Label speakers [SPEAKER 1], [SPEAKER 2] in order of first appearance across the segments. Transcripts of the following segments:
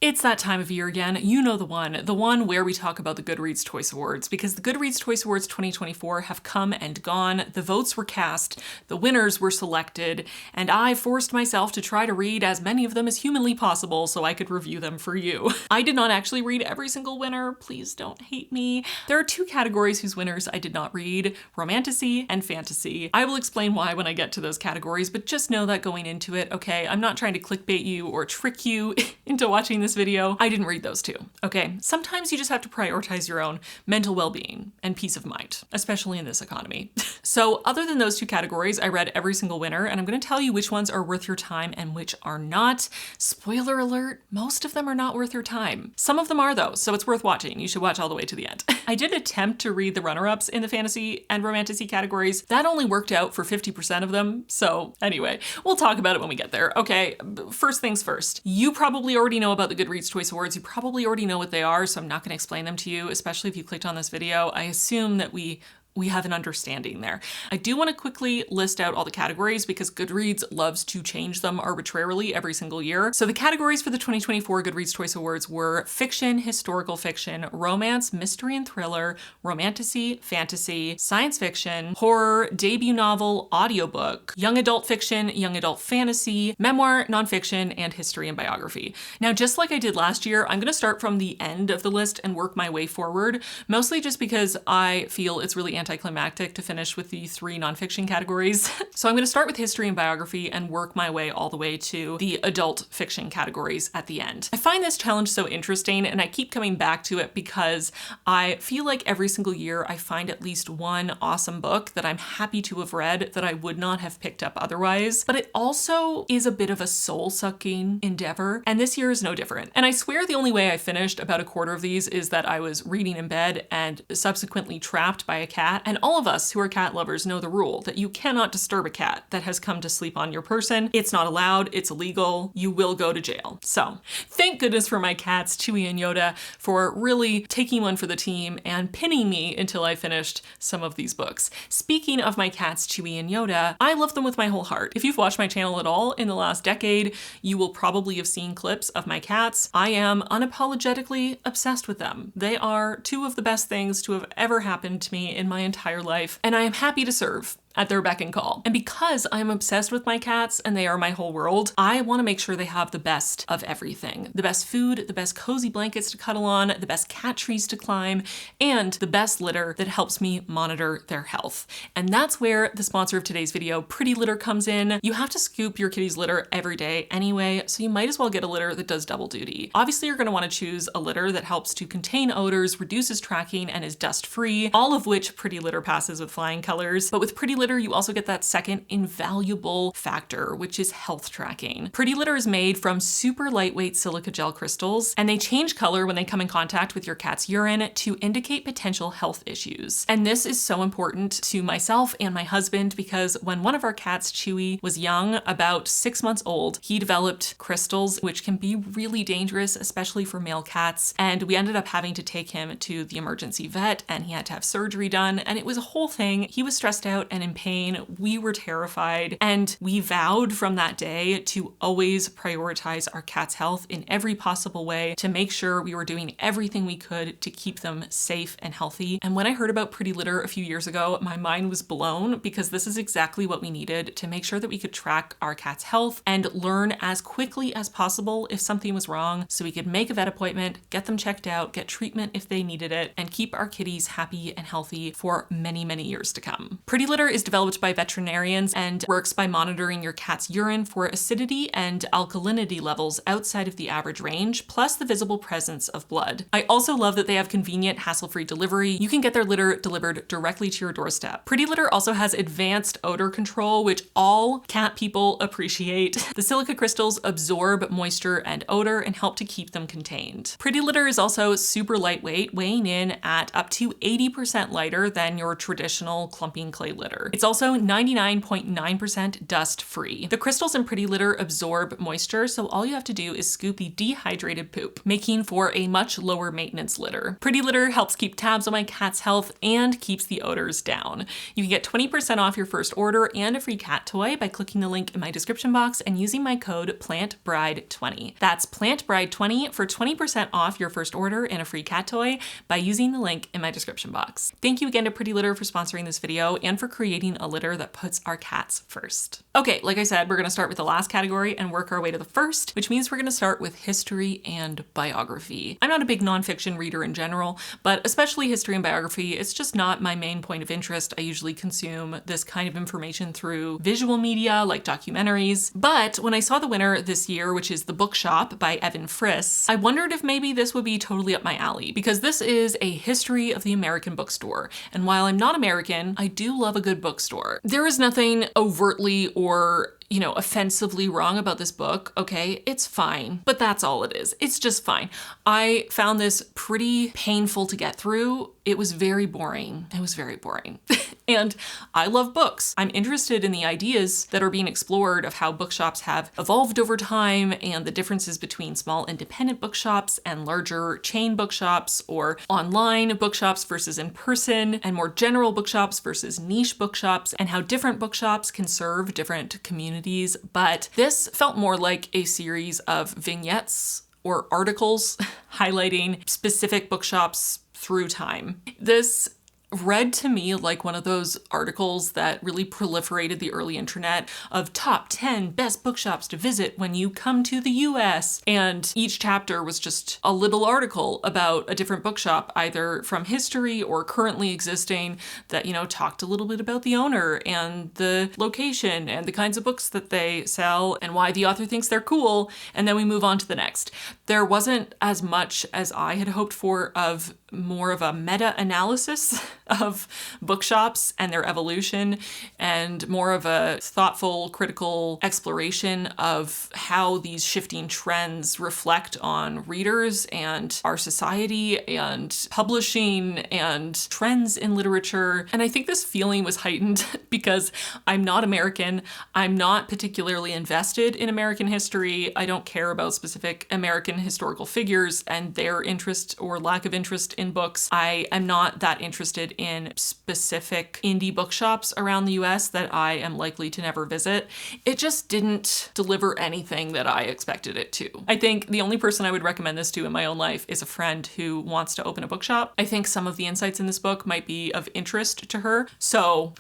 [SPEAKER 1] It's that time of year again. You know the one where we talk about the Goodreads Choice Awards, because the Goodreads Choice Awards 2024 have come and gone. The votes were cast, the winners were selected, and I forced myself to try to read as many of them as humanly possible so I could review them for you. I did not actually read every single winner. Please don't hate me. There are two categories whose winners I did not read: romantasy and fantasy. I will explain why when I get to those categories, but just know that going into it, okay? I'm not trying to clickbait you or trick you into watching this video. I didn't read those two, okay? Sometimes you just have to prioritize your own mental well-being and peace of mind, especially in this economy. So other than those two categories, I read every single winner, and I'm gonna tell you which ones are worth your time and which are not. Spoiler alert, most of them are not worth your time. Some of them are though, so it's worth watching. You should watch all the way to the end. I did attempt to read the runner-ups in the fantasy and romantasy categories. That only worked out for 50% of them. So anyway, we'll talk about it when we get there. Okay, first things first. You probably already know about the Goodreads Choice Awards. You probably already know what they are, so I'm not gonna explain them to you, especially if you clicked on this video. I assume that we have an understanding there. I do want to quickly list out all the categories because Goodreads loves to change them arbitrarily every single year. So the categories for the 2024 Goodreads Choice Awards were fiction, historical fiction, romance, mystery and thriller, romantasy, fantasy, science fiction, horror, debut novel, audiobook, young adult fiction, young adult fantasy, memoir, nonfiction, and history and biography. Now, just like I did last year, I'm going to start from the end of the list and work my way forward, mostly just because I feel it's really anticlimactic to finish with the three nonfiction categories. So I'm going to start with history and biography and work my way all the way to the adult fiction categories at the end. I find this challenge so interesting, and I keep coming back to it because I feel like every single year I find at least one awesome book that I'm happy to have read that I would not have picked up otherwise. But it also is a bit of a soul-sucking endeavor, and this year is no different. And I swear the only way I finished about a quarter of these is that I was reading in bed and subsequently trapped by a cat. And all of us who are cat lovers know the rule that you cannot disturb a cat that has come to sleep on your person. It's not allowed, it's illegal, you will go to jail. So thank goodness for my cats, Chewie and Yoda, for really taking one for the team and pinning me until I finished some of these books. Speaking of my cats, Chewie and Yoda, I love them with my whole heart. If you've watched my channel at all in the last decade, you will probably have seen clips of my cats. I am unapologetically obsessed with them. They are two of the best things to have ever happened to me in my entire life, and I am happy to serve at their beck and call. And because I'm obsessed with my cats and they are my whole world, I want to make sure they have the best of everything. The best food, the best cozy blankets to cuddle on, the best cat trees to climb, and the best litter that helps me monitor their health. And that's where the sponsor of today's video, Pretty Litter, comes in. You have to scoop your kitty's litter every day anyway, so you might as well get a litter that does double duty. Obviously, you're going to want to choose a litter that helps to contain odors, reduces tracking, and is dust-free, all of which Pretty Litter passes with flying colors. But with Pretty Litter, you also get that second invaluable factor, which is health tracking. Pretty Litter is made from super lightweight silica gel crystals, and they change color when they come in contact with your cat's urine to indicate potential health issues. And this is so important to myself and my husband because when one of our cats, Chewie, was young, about 6 months old, he developed crystals, which can be really dangerous, especially for male cats. And we ended up having to take him to the emergency vet, and he had to have surgery done, and it was a whole thing. He was stressed out and in pain. We were terrified, and we vowed from that day to always prioritize our cat's health in every possible way to make sure we were doing everything we could to keep them safe and healthy. And when I heard about Pretty Litter a few years ago, my mind was blown because this is exactly what we needed to make sure that we could track our cat's health and learn as quickly as possible if something was wrong so we could make a vet appointment, get them checked out, get treatment if they needed it, and keep our kitties happy and healthy for many, many years to come. Pretty Litter is developed by veterinarians and works by monitoring your cat's urine for acidity and alkalinity levels outside of the average range, plus the visible presence of blood. I also love that they have convenient, hassle-free delivery. You can get their litter delivered directly to your doorstep. Pretty Litter also has advanced odor control, which all cat people appreciate. The silica crystals absorb moisture and odor and help to keep them contained. Pretty Litter is also super lightweight, weighing in at up to 80% lighter than your traditional clumping clay litter. litter. It's also 99.9% dust free. The crystals in Pretty Litter absorb moisture, so all you have to do is scoop the dehydrated poop, making for a much lower maintenance litter. Pretty Litter helps keep tabs on my cat's health and keeps the odors down. You can get 20% off your first order and a free cat toy by clicking the link in my description box and using my code PLANTBRIDE20. That's PLANTBRIDE20 for 20% off your first order and a free cat toy by using the link in my description box. Thank you again to Pretty Litter for sponsoring this video and for creating a litter that puts our cats first. Okay, like I said, we're gonna start with the last category and work our way to the first, which means we're gonna start with history and biography. I'm not a big nonfiction reader in general, but especially history and biography, it's just not my main point of interest. I usually consume this kind of information through visual media like documentaries. But when I saw the winner this year, which is The Bookshop by Evan Friss, I wondered if maybe this would be totally up my alley, because this is a history of the American bookstore. And while I'm not American, I do love a good bookstore. There is nothing overtly or offensively wrong about this book, okay? It's fine, but that's all it is. It's just fine. I found this pretty painful to get through. It was very boring. It was very boring. And I love books. I'm interested in the ideas that are being explored of how bookshops have evolved over time and the differences between small independent bookshops and larger chain bookshops, or online bookshops versus in person, and more general bookshops versus niche bookshops, and how different bookshops can serve different communities. But this felt more like a series of vignettes or articles highlighting specific bookshops through time. This read to me like one of those articles that really proliferated the early internet of top 10 best bookshops to visit when you come to the US. And each chapter was just a little article about a different bookshop, either from history or currently existing, that, talked a little bit about the owner and the location and the kinds of books that they sell and why the author thinks they're cool. And then we move on to the next. There wasn't as much as I had hoped for of more of a meta-analysis of bookshops and their evolution, and more of a thoughtful, critical exploration of how these shifting trends reflect on readers and our society and publishing and trends in literature. And I think this feeling was heightened because I'm not American. I'm not particularly invested in American history. I don't care about specific American historical figures and their interest or lack of interest in books. I am not that interested in specific indie bookshops around the US that I am likely to never visit. It just didn't deliver anything that I expected it to. I think the only person I would recommend this to in my own life is a friend who wants to open a bookshop. I think some of the insights in this book might be of interest to her. So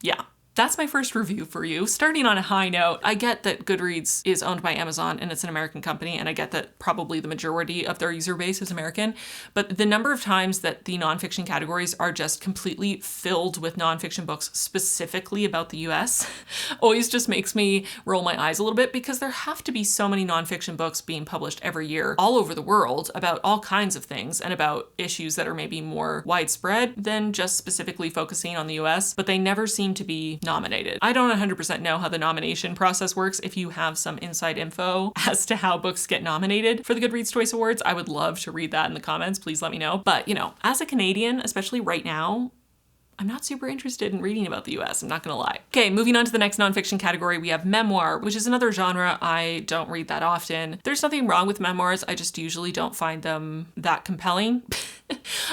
[SPEAKER 1] yeah. That's my first review for you. Starting on a high note, I get that Goodreads is owned by Amazon and it's an American company, and I get that probably the majority of their user base is American, but the number of times that the nonfiction categories are just completely filled with nonfiction books specifically about the US always just makes me roll my eyes a little bit, because there have to be so many nonfiction books being published every year all over the world about all kinds of things and about issues that are maybe more widespread than just specifically focusing on the US, but they never seem to be nominated. I don't 100% know how the nomination process works. If you have some inside info as to how books get nominated for the Goodreads Choice Awards, I would love to read that in the comments. Please let me know. But, as a Canadian, especially right now, I'm not super interested in reading about the US, I'm not gonna lie. Okay, moving on to the next nonfiction category, we have memoir, which is another genre I don't read that often. There's nothing wrong with memoirs, I just usually don't find them that compelling.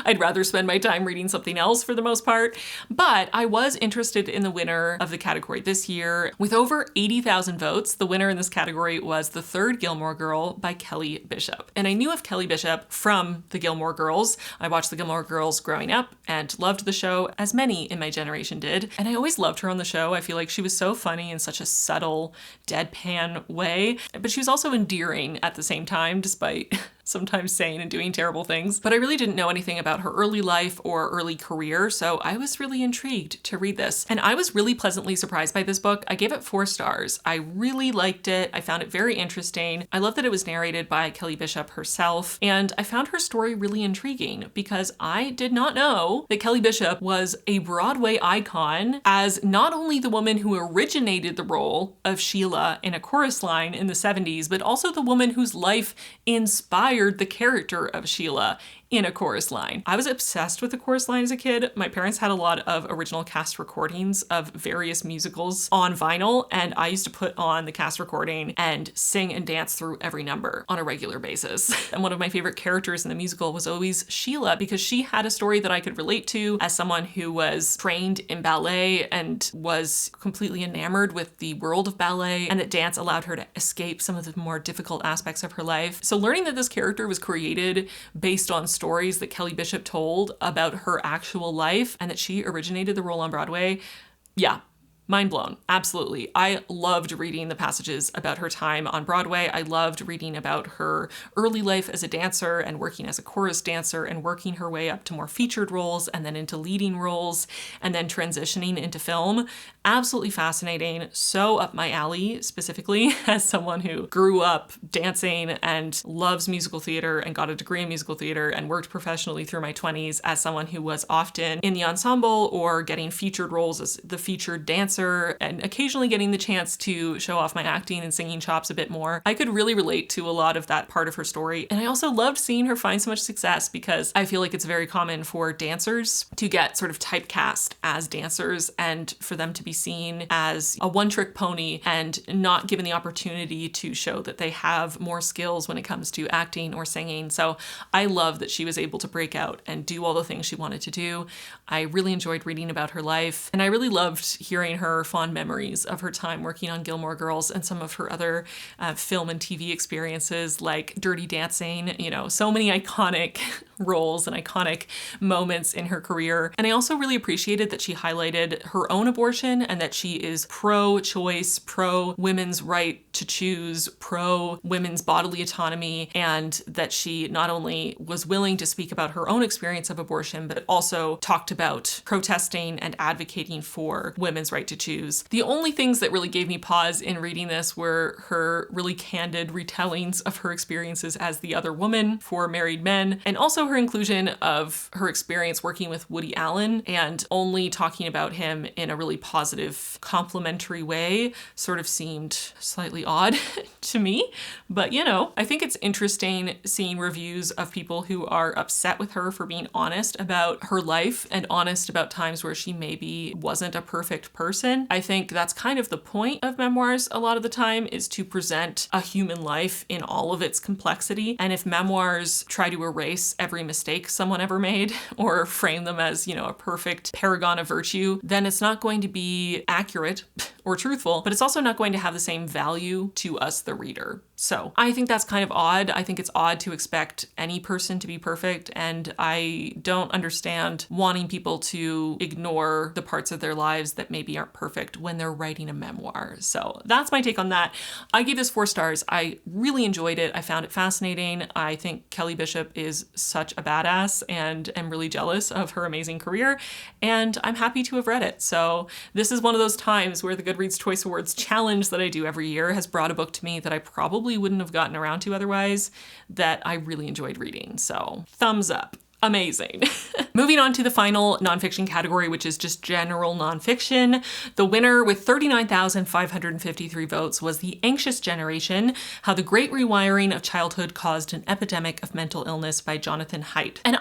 [SPEAKER 1] I'd rather spend my time reading something else for the most part. But I was interested in the winner of the category this year. With over 80,000 votes, the winner in this category was The Third Gilmore Girl by Kelly Bishop. And I knew of Kelly Bishop from the Gilmore Girls. I watched the Gilmore Girls growing up and loved the show, as many in my generation did. And I always loved her on the show. I feel like she was so funny in such a subtle, deadpan way, but she was also endearing at the same time, despite sometimes saying and doing terrible things. But I really didn't know anything about her early life or early career, so I was really intrigued to read this. And I was really pleasantly surprised by this book. I gave it 4 stars. I really liked it. I found it very interesting. I love that it was narrated by Kelly Bishop herself, and I found her story really intriguing because I did not know that Kelly Bishop was a Broadway icon, as not only the woman who originated the role of Sheila in A Chorus Line in the 70s, but also the woman whose life inspired the character of Sheila in a chorus line. I was obsessed with the chorus line as a kid. My parents had a lot of original cast recordings of various musicals on vinyl, and I used to put on the cast recording and sing and dance through every number on a regular basis. And one of my favorite characters in the musical was always Sheila, because she had a story that I could relate to as someone who was trained in ballet and was completely enamored with the world of ballet, and that dance allowed her to escape some of the more difficult aspects of her life. So learning that this character was created based on stories that Kelly Bishop told about her actual life and that she originated the role on Broadway, yeah, mind blown. Absolutely. I loved reading the passages about her time on Broadway. I loved reading about her early life as a dancer and working as a chorus dancer and working her way up to more featured roles and then into leading roles and then transitioning into film. Absolutely fascinating. So up my alley, specifically as someone who grew up dancing and loves musical theater and got a degree in musical theater and worked professionally through my 20s as someone who was often in the ensemble or getting featured roles as the featured dancer and occasionally getting the chance to show off my acting and singing chops a bit more. I could really relate to a lot of that part of her story. And I also loved seeing her find so much success because I feel like it's very common for dancers to get sort of typecast as dancers and for them to be seen as a one-trick pony and not given the opportunity to show that they have more skills when it comes to acting or singing. So I love that she was able to break out and do all the things she wanted to do. I really enjoyed reading about her life, and I really loved hearing her fond memories of her time working on Gilmore Girls and some of her other film and TV experiences like Dirty Dancing, you know, so many iconic roles and iconic moments in her career. And I also really appreciated that she highlighted her own abortion and that she is pro-choice, pro-women's right to choose, pro-women's bodily autonomy, and that she not only was willing to speak about her own experience of abortion, but also talked about protesting and advocating for women's right to choose. The only things that really gave me pause in reading this were her really candid retellings of her experiences as the other woman for married men, and also her inclusion of her experience working with Woody Allen and only talking about him in a really positive, complimentary way sort of seemed slightly odd to me. But you know, I think it's interesting seeing reviews of people who are upset with her for being honest about her life and honest about times where she maybe wasn't a perfect person. I think that's kind of the point of memoirs a lot of the time, is to present a human life in all of its complexity. And if memoirs try to erase every mistake someone ever made or frame them as, you know, a perfect paragon of virtue, then it's not going to be accurate or truthful, but it's also not going to have the same value to us, the reader. So I think that's kind of odd. I think it's odd to expect any person to be perfect, and I don't understand wanting people to ignore the parts of their lives that maybe aren't perfect when they're writing a memoir. So that's my take on that. I gave this 4 stars. I really enjoyed it. I found it fascinating. I think Kelly Bishop is such a badass and am really jealous of her amazing career, and I'm happy to have read it. So this is one of those times where the Goodreads Choice Awards challenge that I do every year has brought a book to me that I probably wouldn't have gotten around to otherwise, that I really enjoyed reading. So thumbs up. Amazing. Moving on to the final nonfiction category, which is just general nonfiction. The winner with 39,553 votes was The Anxious Generation: How the Great Rewiring of Childhood Caused an Epidemic of Mental Illness by Jonathan Haidt. And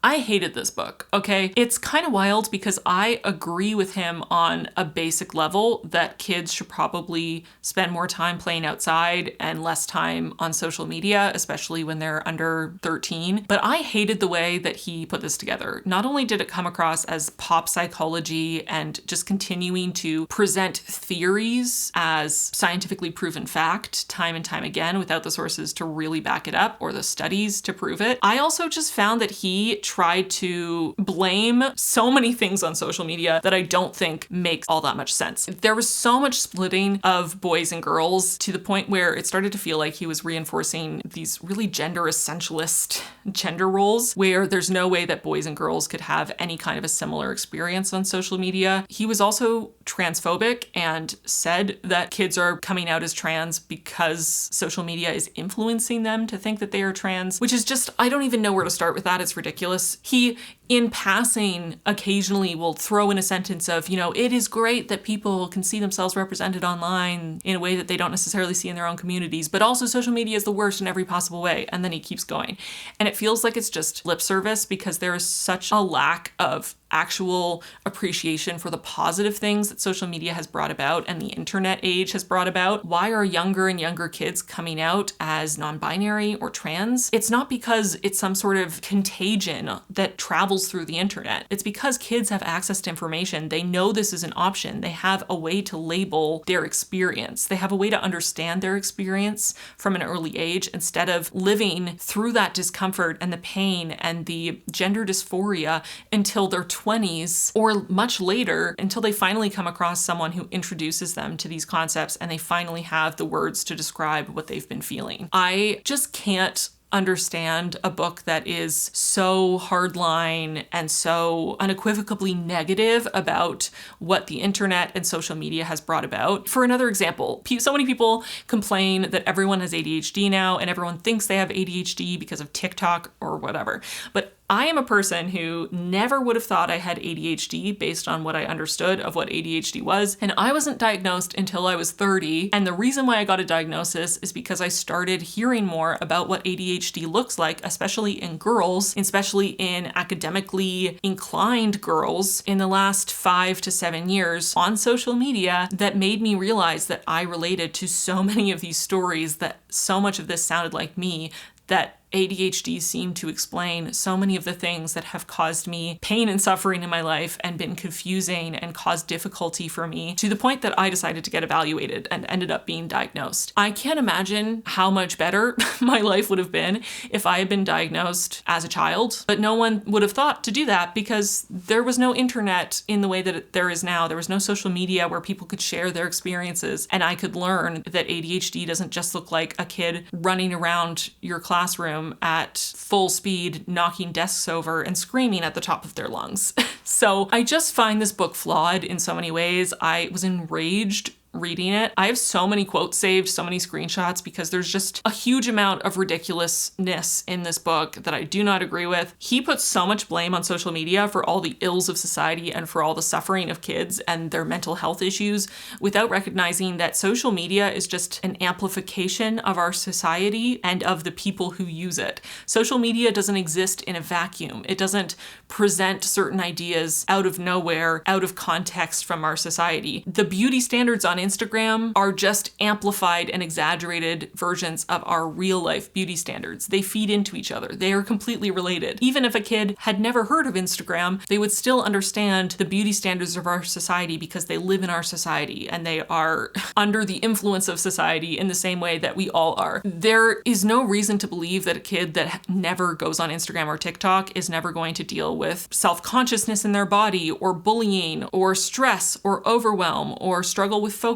[SPEAKER 1] I hated this book, okay? It's kind of wild because I agree with him on a basic level that kids should probably spend more time playing outside and less time on social media, especially when they're under 13. But I hated the way that he put this together. Not only did it come across as pop psychology and just continuing to present theories as scientifically proven fact time and time again without the sources to really back it up or the studies to prove it. I also just found that he tried to blame so many things on social media that I don't think makes all that much sense. There was so much splitting of boys and girls to the point where it started to feel like he was reinforcing these really gender essentialist gender roles where there's no way that boys and girls could have any kind of a similar experience on social media. He was also transphobic and said that kids are coming out as trans because social media is influencing them to think that they are trans, which is just, I don't even know where to start with that. It's ridiculous. He in passing occasionally will throw in a sentence of, it is great that people can see themselves represented online in a way that they don't necessarily see in their own communities, but also social media is the worst in every possible way. And then he keeps going. And it feels like it's just lip service because there is such a lack of actual appreciation for the positive things that social media has brought about and the internet age has brought about. Why are younger and younger kids coming out as non-binary or trans? It's not because it's some sort of contagion that travels through the internet. It's because kids have access to information. They know this is an option. They have a way to label their experience. They have a way to understand their experience from an early age instead of living through that discomfort and the pain and the gender dysphoria until they're 20s or much later, until they finally come across someone who introduces them to these concepts and they finally have the words to describe what they've been feeling. I just can't understand a book that is so hardline and so unequivocally negative about what the internet and social media has brought about. For another example, so many people complain that everyone has ADHD now and everyone thinks they have ADHD because of TikTok or whatever. But I am a person who never would have thought I had ADHD based on what I understood of what ADHD was. And I wasn't diagnosed until I was 30. And the reason why I got a diagnosis is because I started hearing more about what ADHD looks like, especially in girls, especially in academically inclined girls in the last 5 to 7 years on social media that made me realize that I related to so many of these stories, that so much of this sounded like me, that ADHD seemed to explain so many of the things that have caused me pain and suffering in my life and been confusing and caused difficulty for me, to the point that I decided to get evaluated and ended up being diagnosed. I can't imagine how much better my life would have been if I had been diagnosed as a child, but no one would have thought to do that because there was no internet in the way that there is now. There was no social media where people could share their experiences and I could learn that ADHD doesn't just look like a kid running around your classroom at full speed, knocking desks over and screaming at the top of their lungs. So I just find this book flawed in so many ways. I was enraged reading it. I have so many quotes saved, so many screenshots, because there's just a huge amount of ridiculousness in this book that I do not agree with. He puts so much blame on social media for all the ills of society and for all the suffering of kids and their mental health issues without recognizing that social media is just an amplification of our society and of the people who use it. Social media doesn't exist in a vacuum. It doesn't present certain ideas out of nowhere, out of context from our society. The beauty standards on Instagram are just amplified and exaggerated versions of our real life beauty standards. They feed into each other. They are completely related. Even if a kid had never heard of Instagram, they would still understand the beauty standards of our society because they live in our society and they are under the influence of society in the same way that we all are. There is no reason to believe that a kid that never goes on Instagram or TikTok is never going to deal with self-consciousness in their body or bullying or stress or overwhelm or struggle with focus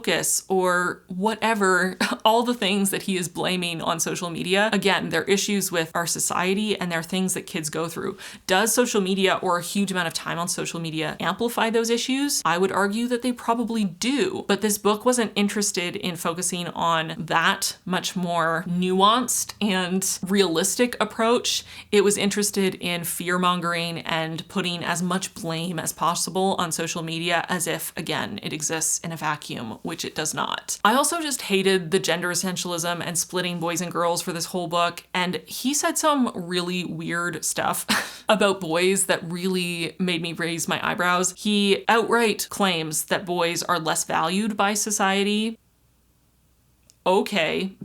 [SPEAKER 1] or whatever, all the things that he is blaming on social media. Again, they're issues with our society and they're things that kids go through. Does social media or a huge amount of time on social media amplify those issues? I would argue that they probably do, but this book wasn't interested in focusing on that much more nuanced and realistic approach. It was interested in fear-mongering and putting as much blame as possible on social media as if, again, it exists in a vacuum, which it does not. I also just hated the gender essentialism and splitting boys and girls for this whole book, and he said some really weird stuff about boys that really made me raise my eyebrows. He outright claims that boys are less valued by society. Okay.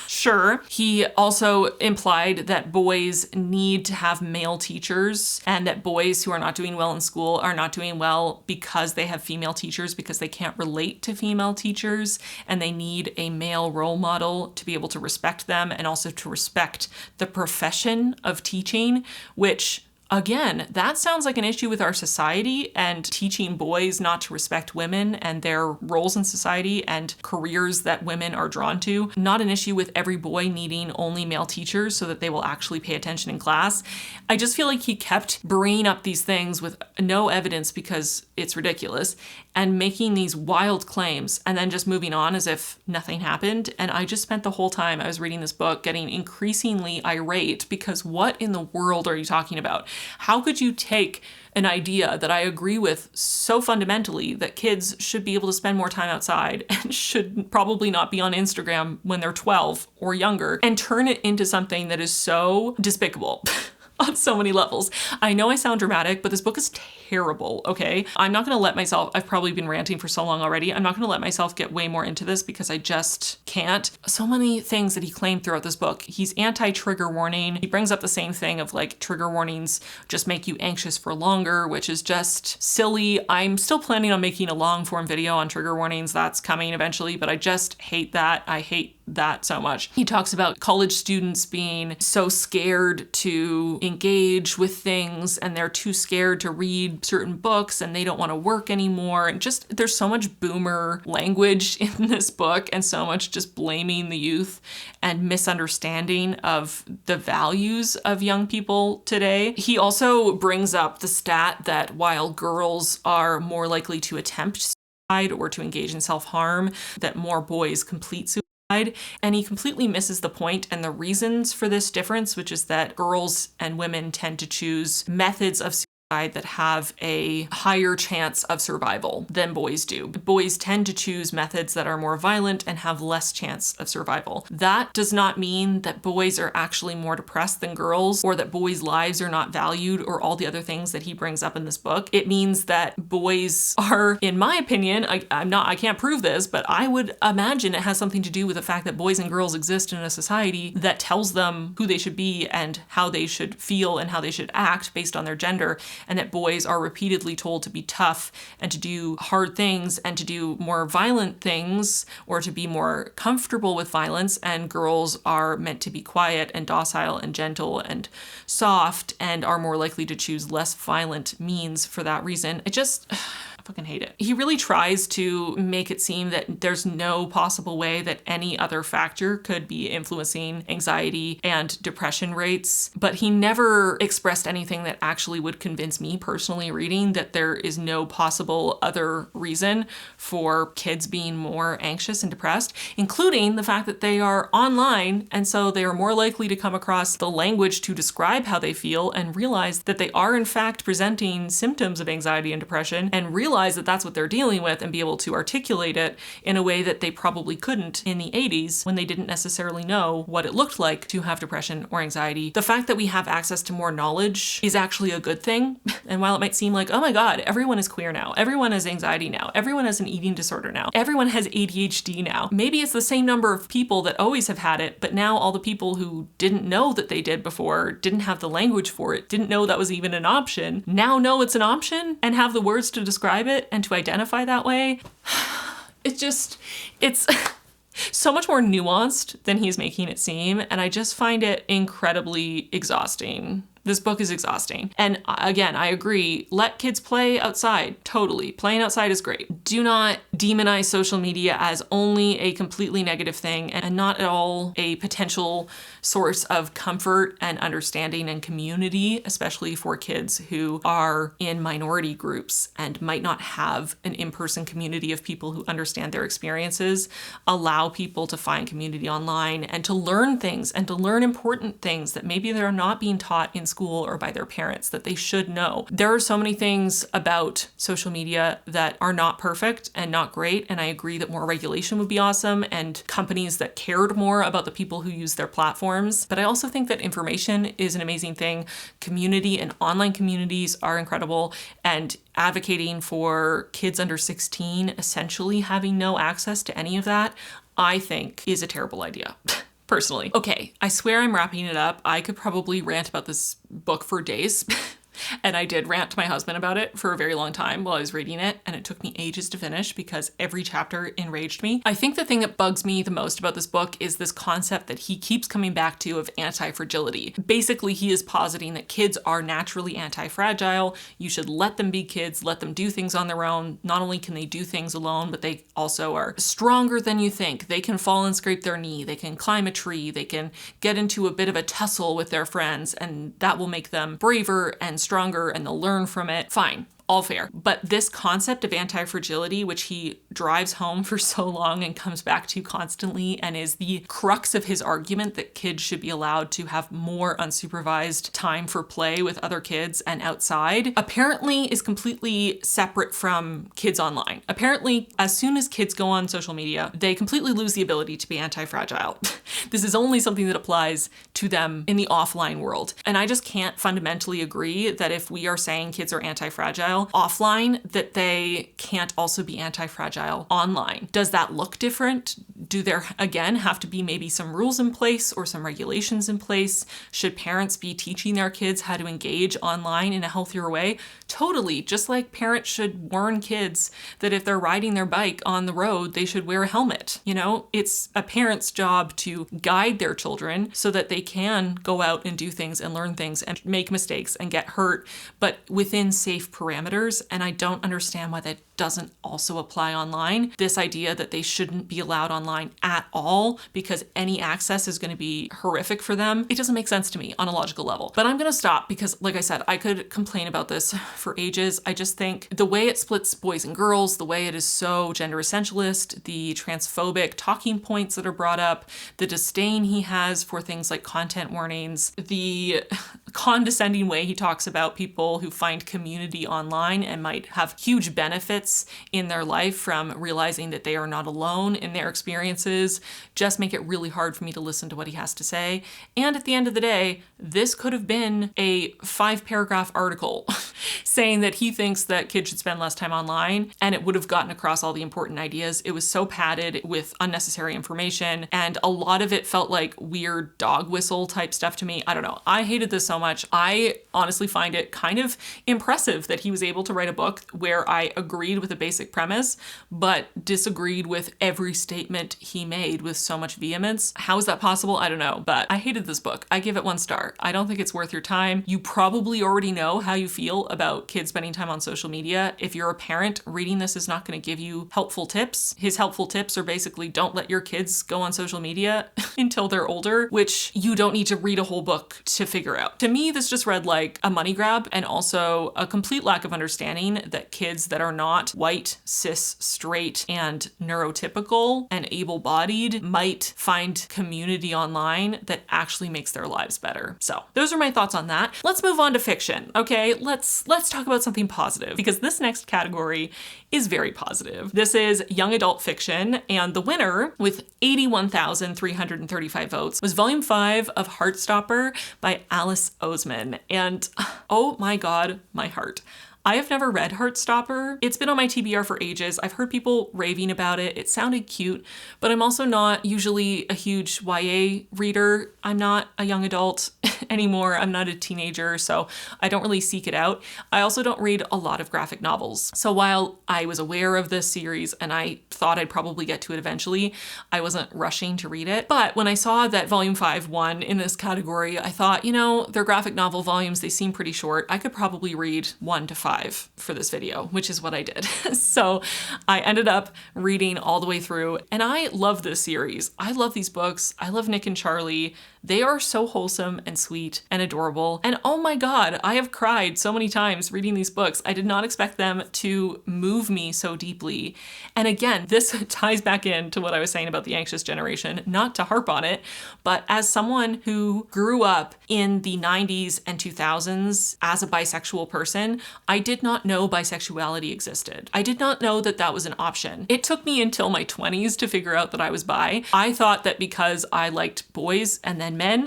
[SPEAKER 1] Sure. He also implied that boys need to have male teachers and that boys who are not doing well in school are not doing well because they have female teachers, because they can't relate to female teachers and they need a male role model to be able to respect them and also to respect the profession of teaching, which again, that sounds like an issue with our society and teaching boys not to respect women and their roles in society and careers that women are drawn to. Not an issue with every boy needing only male teachers so that they will actually pay attention in class. I just feel like he kept bringing up these things with no evidence because it's ridiculous and making these wild claims and then just moving on as if nothing happened. And I just spent the whole time I was reading this book getting increasingly irate because what in the world are you talking about? How could you take an idea that I agree with so fundamentally, that kids should be able to spend more time outside and should probably not be on Instagram when they're 12 or younger, and turn it into something that is so despicable on so many levels? I know I sound dramatic, but this book is terrible, okay? I'm not gonna let myself, I've probably been ranting for so long already, I'm not gonna let myself get way more into this because I just can't. So many things that he claimed throughout this book. He's anti-trigger warning. He brings up the same thing of like trigger warnings just make you anxious for longer, which is just silly. I'm still planning on making a long form video on trigger warnings. That's coming eventually, but I just hate that. I hate that so much. He talks about college students being so scared to engage with things, and they're too scared to read certain books, and they don't want to work anymore. And just, there's so much boomer language in this book, and so much just blaming the youth and misunderstanding of the values of young people today. He also brings up the stat that while girls are more likely to attempt suicide or to engage in self-harm, that more boys complete suicide. And he completely misses the point and the reasons for this difference, which is that girls and women tend to choose methods of suicide that have a higher chance of survival than boys do. Boys tend to choose methods that are more violent and have less chance of survival. That does not mean that boys are actually more depressed than girls, or that boys' lives are not valued, or all the other things that he brings up in this book. It means that boys are, in my opinion, I can't prove this, but I would imagine it has something to do with the fact that boys and girls exist in a society that tells them who they should be and how they should feel and how they should act based on their gender, and that boys are repeatedly told to be tough and to do hard things and to do more violent things or to be more comfortable with violence, and girls are meant to be quiet and docile and gentle and soft and are more likely to choose less violent means for that reason. I fucking hate it. He really tries to make it seem that there's no possible way that any other factor could be influencing anxiety and depression rates, but he never expressed anything that actually would convince me personally reading that there is no possible other reason for kids being more anxious and depressed, including the fact that they are online, and so they are more likely to come across the language to describe how they feel and realize that they are in fact presenting symptoms of anxiety and depression, and realize that that's what they're dealing with and be able to articulate it in a way that they probably couldn't in the 80s when they didn't necessarily know what it looked like to have depression or anxiety. The fact that we have access to more knowledge is actually a good thing. And while it might seem like, oh my God, everyone is queer now, everyone has anxiety now, everyone has an eating disorder now, everyone has ADHD now, maybe it's the same number of people that always have had it, but now all the people who didn't know that they did before, didn't have the language for it, didn't know that was even an option, now know it's an option and have the words to describe it and to identify that way. It's so much more nuanced than he's making it seem, and I just find it incredibly exhausting. This book is exhausting. And again, I agree, let kids play outside, totally. Playing outside is great. Do not demonize social media as only a completely negative thing and not at all a potential source of comfort and understanding and community, especially for kids who are in minority groups and might not have an in-person community of people who understand their experiences. Allow people to find community online and to learn things and to learn important things that maybe they're not being taught in school or by their parents that they should know. There are so many things about social media that are not perfect and not great, and I agree that more regulation would be awesome and companies that cared more about the people who use their platforms. But I also think that information is an amazing thing. Community and online communities are incredible, and advocating for kids under 16 essentially having no access to any of that, I think is a terrible idea. Personally. Okay, I swear I'm wrapping it up. I could probably rant about this book for days. And I did rant to my husband about it for a very long time while I was reading it, and it took me ages to finish because every chapter enraged me. I think the thing that bugs me the most about this book is this concept that he keeps coming back to of anti-fragility. Basically, he is positing that kids are naturally anti-fragile. You should let them be kids, let them do things on their own. Not only can they do things alone, but they also are stronger than you think. They can fall and scrape their knee, they can climb a tree, they can get into a bit of a tussle with their friends, and that will make them braver and stronger, and they'll learn from it. Fine. all fair. But this concept of anti-fragility, which he drives home for so long and comes back to constantly, and is the crux of his argument that kids should be allowed to have more unsupervised time for play with other kids and outside, apparently is completely separate from kids online. Apparently, as soon as kids go on social media, they completely lose the ability to be anti-fragile. This is only something that applies to them in the offline world. And I just can't fundamentally agree that if we are saying kids are anti-fragile offline, that they can't also be anti-fragile online. Does that look different? Do there, again, have to be maybe some rules in place or some regulations in place? Should parents be teaching their kids how to engage online in a healthier way? Totally. Just like parents should warn kids that if they're riding their bike on the road, they should wear a helmet. You know, it's a parent's job to guide their children so that they can go out and do things and learn things and make mistakes and get hurt, but within safe parameters. And I don't understand why that doesn't also apply online. This idea that they shouldn't be allowed online at all because any access is going to be horrific for them. It doesn't make sense to me on a logical level. But I'm going to stop because, like I said, I could complain about this for ages. I just think the way it splits boys and girls, the way it is so gender essentialist, the transphobic talking points that are brought up, the disdain he has for things like content warnings, the condescending way he talks about people who find community online and might have huge benefits in their life from realizing that they are not alone in their experiences, just make it really hard for me to listen to what he has to say. And at the end of the day, this could have been a 5-paragraph article saying that he thinks that kids should spend less time online, and it would have gotten across all the important ideas. It was so padded with unnecessary information, and a lot of it felt like weird dog whistle type stuff to me. I don't know. I hated this so much. I honestly find it kind of impressive that he was able to write a book where I agreed with a basic premise, but disagreed with every statement he made with so much vehemence. How is that possible? I don't know, but I hated this book. I give it 1 star. I don't think it's worth your time. You probably already know how you feel about kids spending time on social media. If you're a parent, reading this is not going to give you helpful tips. His helpful tips are basically don't let your kids go on social media until they're older, which you don't need to read a whole book to figure out. To me, this just read like a money grab and also a complete lack of understanding that kids that are not white, cis, straight, and neurotypical and able-bodied might find community online that actually makes their lives better. So those are my thoughts on that. Let's move on to fiction. Okay, let's talk about something positive because this next category is very positive. This is young adult fiction, and the winner with 81,335 votes was Volume 5 of Heartstopper by Alice Oseman. And oh my God, my heart. I have never read Heartstopper. It's been on my TBR for ages. I've heard people raving about it. It sounded cute, but I'm also not usually a huge YA reader. I'm not a young adult anymore. I'm not a teenager, so I don't really seek it out. I also don't read a lot of graphic novels. So while I was aware of this series and I thought I'd probably get to it eventually, I wasn't rushing to read it. But when I saw that Volume 5 won in this category, I thought, you know, they're graphic novel volumes. They seem pretty short. I could probably read 1 to 5 for this video, which is what I did. So I ended up reading all the way through, and I love this series. I love these books. I love Nick and Charlie. They are so wholesome and sweet and adorable. And oh my God, I have cried so many times reading these books. I did not expect them to move me so deeply. And again, this ties back into what I was saying about the anxious generation, not to harp on it, but as someone who grew up in the 90s and 2000s as a bisexual person, I did not know bisexuality existed. I did not know that that was an option. It took me until my 20s to figure out that I was bi. I thought that because I liked boys and then men,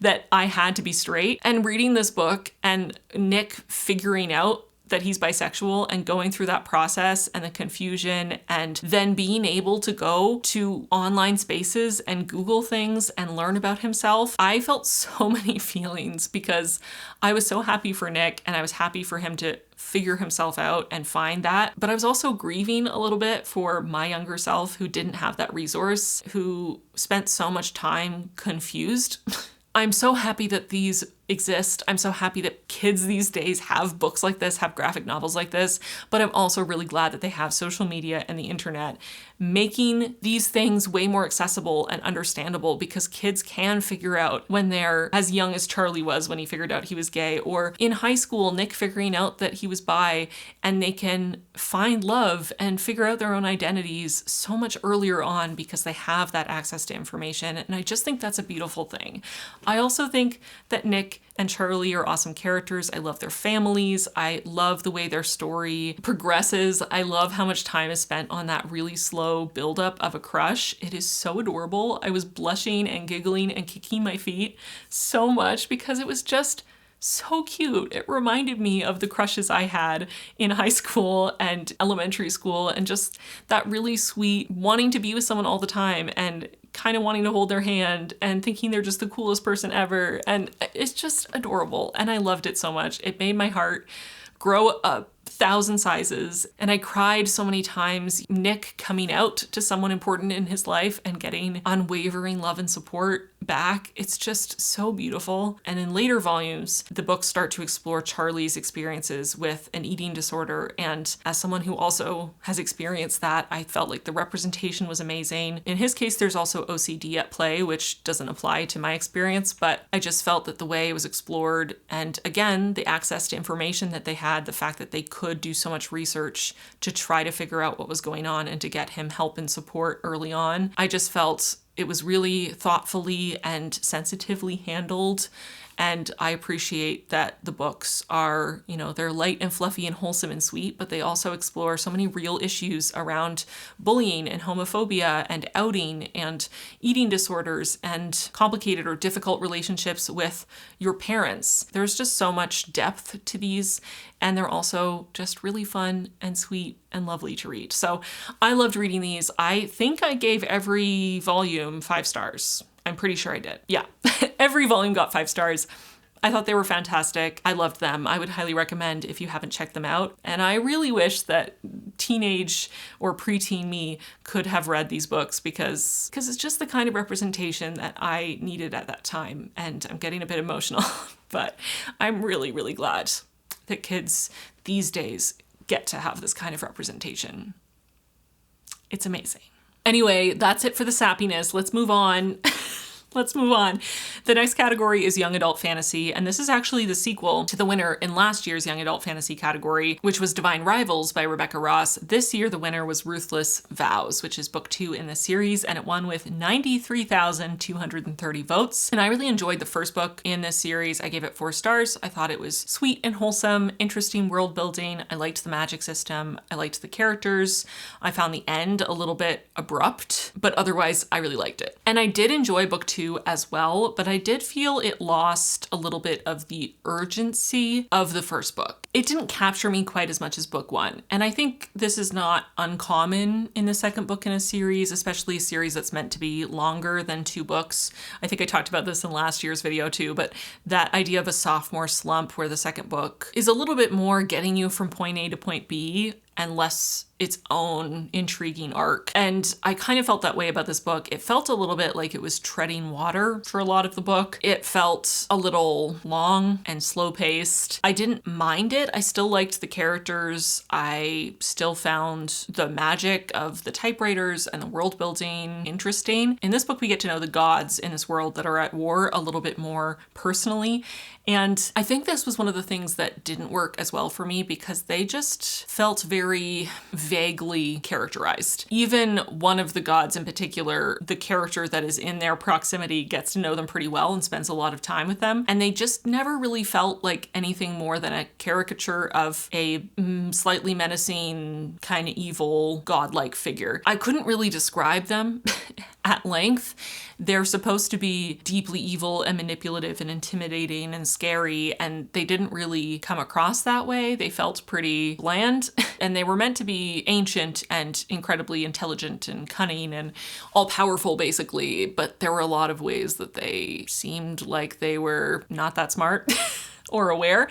[SPEAKER 1] that I had to be straight. And reading this book and Nick figuring out that he's bisexual and going through that process and the confusion and then being able to go to online spaces and Google things and learn about himself, I felt so many feelings because I was so happy for Nick and I was happy for him to figure himself out and find that. But I was also grieving a little bit for my younger self who didn't have that resource, who spent so much time confused. I'm so happy that these exist. I'm so happy that kids these days have books like this, have graphic novels like this, but I'm also really glad that they have social media and the internet making these things way more accessible and understandable, because kids can figure out when they're as young as Charlie was when he figured out he was gay, or in high school, Nick figuring out that he was bi, and they can find love and figure out their own identities so much earlier on because they have that access to information. And I just think that's a beautiful thing. I also think that Nick and Charlie are awesome characters. I love their families. I love the way their story progresses. I love how much time is spent on that really slow buildup of a crush. It is so adorable. I was blushing and giggling and kicking my feet so much because it was just so cute. It reminded me of the crushes I had in high school and elementary school, and just that really sweet wanting to be with someone all the time and kind of wanting to hold their hand and thinking they're just the coolest person ever. And it's just adorable. And I loved it so much. It made my heart grow 1,000 sizes. And I cried so many times. Nick coming out to someone important in his life and getting unwavering love and support back. It's just so beautiful. And in later volumes, the books start to explore Charlie's experiences with an eating disorder. And as someone who also has experienced that, I felt like the representation was amazing. In his case, there's also OCD at play, which doesn't apply to my experience, but I just felt that the way it was explored, and again, the access to information that they had, the fact that they could do so much research to try to figure out what was going on and to get him help and support early on, I just felt it was really thoughtfully and sensitively handled. And I appreciate that the books are, they're light and fluffy and wholesome and sweet, but they also explore so many real issues around bullying and homophobia and outing and eating disorders and complicated or difficult relationships with your parents. There's just so much depth to these, and they're also just really fun and sweet and lovely to read. So I loved reading these. I think I gave every volume 5 stars. I'm pretty sure I did. Yeah, every volume got 5 stars. I thought they were fantastic. I loved them. I would highly recommend if you haven't checked them out. And I really wish that teenage or preteen me could have read these books because it's just the kind of representation that I needed at that time. And I'm getting a bit emotional, but I'm really, really glad that kids these days get to have this kind of representation. It's amazing. Anyway, that's it for the sappiness. Let's move on. Let's move on. The next category is Young Adult Fantasy, and this is actually the sequel to the winner in last year's Young Adult Fantasy category, which was Divine Rivals by Rebecca Ross. This year, the winner was Ruthless, Vows, which is book 2 in the series, and it won with 93,230 votes. And I really enjoyed the first book in this series. I gave it 4 stars. I thought it was sweet and wholesome, interesting world building. I liked the magic system. I liked the characters. I found the end a little bit abrupt, but otherwise I really liked it. And I did enjoy book 2 as well, but I did feel it lost a little bit of the urgency of the first book. It didn't capture me quite as much as book 1. And I think this is not uncommon in the second book in a series, especially a series that's meant to be longer than 2 books. I think I talked about this in last year's video too, but that idea of a sophomore slump where the second book is a little bit more getting you from point A to point B and less its own intriguing arc. And I kind of felt that way about this book. It felt a little bit like it was treading water for a lot of the book. It felt a little long and slow paced. I didn't mind it. I still liked the characters. I still found the magic of the typewriters and the world building interesting. In this book, we get to know the gods in this world that are at war a little bit more personally. And I think this was one of the things that didn't work as well for me because they just felt very vaguely characterized. Even one of the gods in particular, the character that is in their proximity gets to know them pretty well and spends a lot of time with them. And they just never really felt like anything more than a caricature of a slightly menacing, kind of evil, godlike figure. I couldn't really describe them at length. They're supposed to be deeply evil and manipulative and intimidating and scary, and they didn't really come across that way. They felt pretty bland, and they were meant to be ancient and incredibly intelligent and cunning and all-powerful, basically, but there were a lot of ways that they seemed like they were not that smart or aware.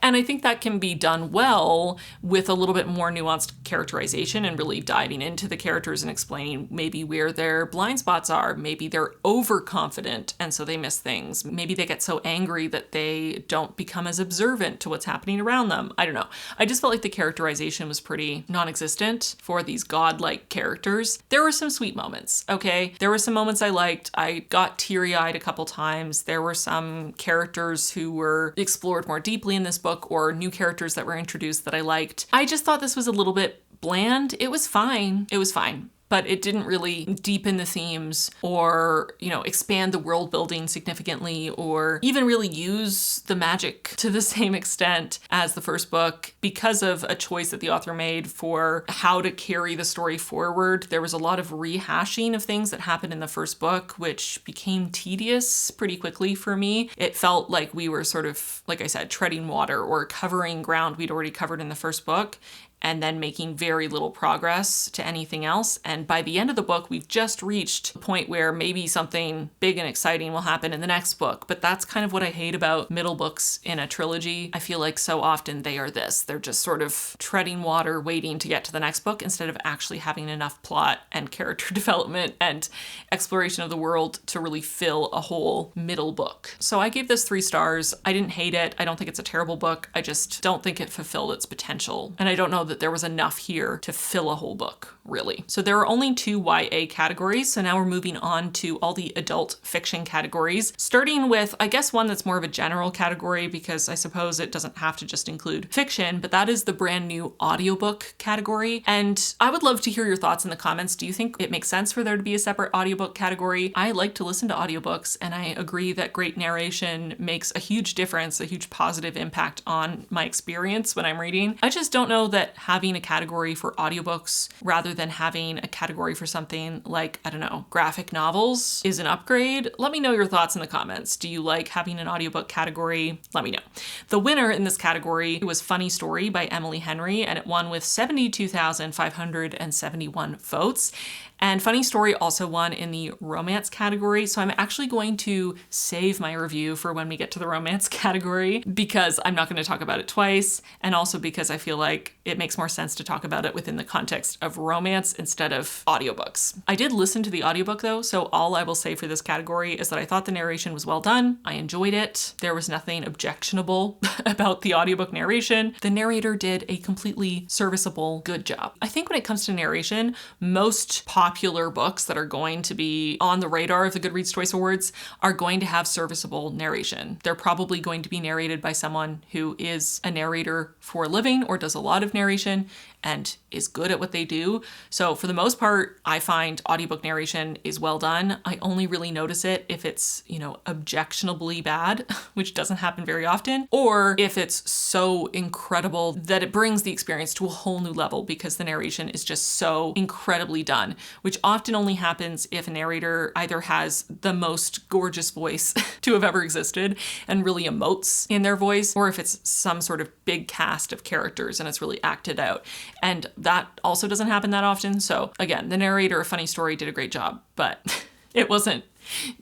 [SPEAKER 1] And I think that can be done well with a little bit more nuanced characterization and really diving into the characters and explaining maybe where their blind spots are. Maybe they're overconfident and so they miss things. Maybe they get so angry that they don't become as observant to what's happening around them. I don't know. I just felt like the characterization was pretty non-existent for these godlike characters. There were some sweet moments, okay? There were some moments I liked. I got teary-eyed a couple times. There were some characters who were explored more deeply in this book, or new characters that were introduced that I liked. I just thought this was a little bit bland. It was fine. It was fine. But it didn't really deepen the themes or, expand the world building significantly or even really use the magic to the same extent as the first book because of a choice that the author made for how to carry the story forward. There was a lot of rehashing of things that happened in the first book, which became tedious pretty quickly for me. It felt like we were sort of, like I said, treading water or covering ground we'd already covered in the first book, and then making very little progress to anything else. And by the end of the book, we've just reached a point where maybe something big and exciting will happen in the next book. But that's kind of what I hate about middle books in a trilogy. I feel like so often they are this. They're just sort of treading water, waiting to get to the next book instead of actually having enough plot and character development and exploration of the world to really fill a whole middle book. So I gave this 3 stars. I didn't hate it. I don't think it's a terrible book. I just don't think it fulfilled its potential. And I don't know that there was enough here to fill a whole book, really. So there are only 2 YA categories. So now we're moving on to all the adult fiction categories, starting with, I guess, one that's more of a general category because I suppose it doesn't have to just include fiction, but that is the brand new audiobook category. And I would love to hear your thoughts in the comments. Do you think it makes sense for there to be a separate audiobook category? I like to listen to audiobooks, and I agree that great narration makes a huge difference, a huge positive impact on my experience when I'm reading. I just don't know that having a category for audiobooks rather than having a category for something like, I don't know, graphic novels is an upgrade. Let me know your thoughts in the comments. Do you like having an audiobook category? Let me know. The winner in this category was Funny Story by Emily Henry, and it won with 72,571 votes. And Funny Story also won in the romance category, so I'm actually going to save my review for when we get to the romance category because I'm not going to talk about it twice, and also because I feel like it makes more sense to talk about it within the context of romance instead of audiobooks. I did listen to the audiobook though, so all I will say for this category is that I thought the narration was well done. I enjoyed it. There was nothing objectionable about the audiobook narration. The narrator did a completely serviceable, good job. I think when it comes to narration, most popular books that are going to be on the radar of the Goodreads Choice Awards are going to have serviceable narration. They're probably going to be narrated by someone who is a narrator for a living or does a lot of narration and is good at what they do. So for the most part, I find audiobook narration is well done. I only really notice it if it's, objectionably bad, which doesn't happen very often, or if it's so incredible that it brings the experience to a whole new level because the narration is just so incredibly done, which often only happens if a narrator either has the most gorgeous voice to have ever existed and really emotes in their voice, or if it's some sort of big cast of characters and it's really acted out. And that also doesn't happen that often. So again, the narrator of Funny Story did a great job, but it wasn't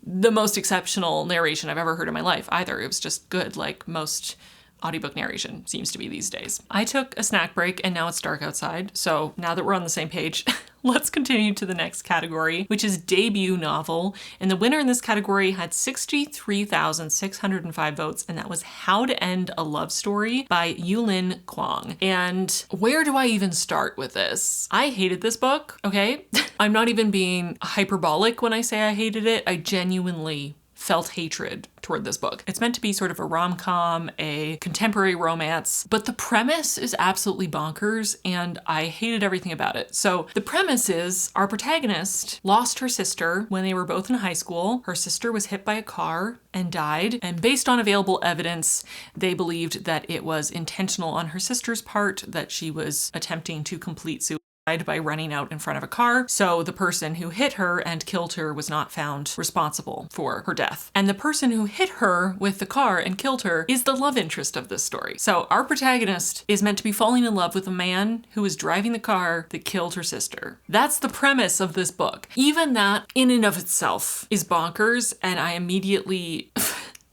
[SPEAKER 1] the most exceptional narration I've ever heard in my life either. It was just good, like most audiobook narration seems to be these days. I took a snack break and now it's dark outside. So now that we're on the same page, let's continue to the next category, which is debut novel. And the winner in this category had 63,605 votes, and that was How to End a Love Story by Yulin Kuang. And where do I even start with this? I hated this book, okay? I'm not even being hyperbolic when I say I hated it. I genuinely felt hatred toward this book. It's meant to be sort of a rom-com, a contemporary romance, but the premise is absolutely bonkers and I hated everything about it. So the premise is our protagonist lost her sister when they were both in high school. Her sister was hit by a car and died, and based on available evidence, they believed that it was intentional on her sister's part, that she was attempting to complete suicide by running out in front of a car. So the person who hit her and killed her was not found responsible for her death. And the person who hit her with the car and killed her is the love interest of this story. So our protagonist is meant to be falling in love with a man who is driving the car that killed her sister. That's the premise of this book. Even that in and of itself is bonkers, and I immediately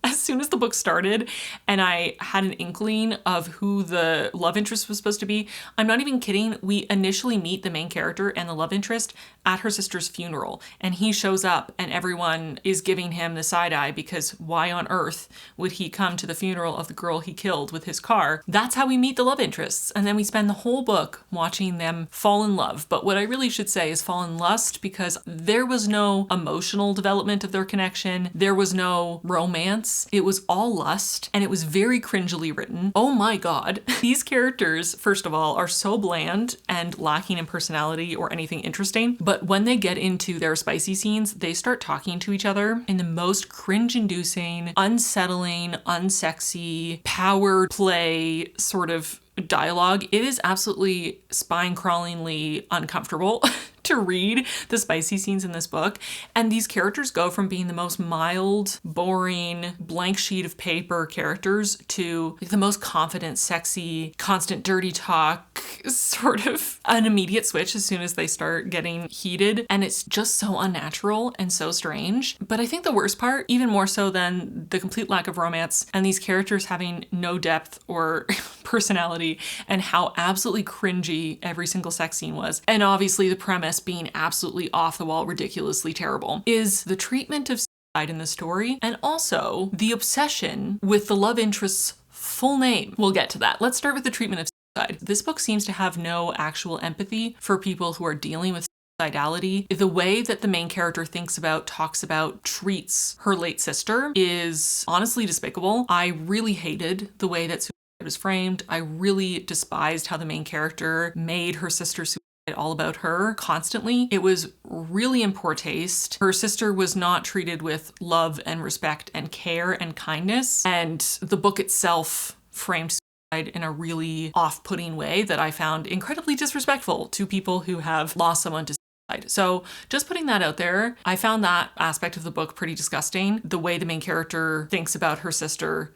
[SPEAKER 1] as soon as the book started and I had an inkling of who the love interest was supposed to be, I'm not even kidding, we initially meet the main character and the love interest at her sister's funeral. And he shows up and everyone is giving him the side eye because why on earth would he come to the funeral of the girl he killed with his car? That's how we meet the love interests. And then we spend the whole book watching them fall in love. But what I really should say is fall in lust, because there was no emotional development of their connection. There was no romance. It was all lust, and it was very cringily written. Oh my God. These characters, first of all, are so bland and lacking in personality or anything interesting. But when they get into their spicy scenes, they start talking to each other in the most cringe-inducing, unsettling, unsexy, power play sort of dialogue. It is absolutely spine-crawlingly uncomfortable to read the spicy scenes in this book. And these characters go from being the most mild, boring, blank sheet of paper characters to the most confident, sexy, constant dirty talk, sort of an immediate switch as soon as they start getting heated. And it's just so unnatural and so strange. But I think the worst part, even more so than the complete lack of romance and these characters having no depth or personality, and how absolutely cringy every single sex scene was, and obviously the premise being absolutely off the wall, ridiculously terrible, is the treatment of suicide in the story, and also the obsession with the love interest's full name. We'll get to that. Let's start with the treatment of suicide. This book seems to have no actual empathy for people who are dealing with suicidality. The way that the main character talks about, treats her late sister is honestly despicable. I really hated the way that it was framed. I really despised how the main character made her sister suicide all about her constantly. It was really in poor taste. Her sister was not treated with love and respect and care and kindness. And the book itself framed suicide in a really off-putting way that I found incredibly disrespectful to people who have lost someone to suicide. So just putting that out there, I found that aspect of the book pretty disgusting. The way the main character thinks about her sister,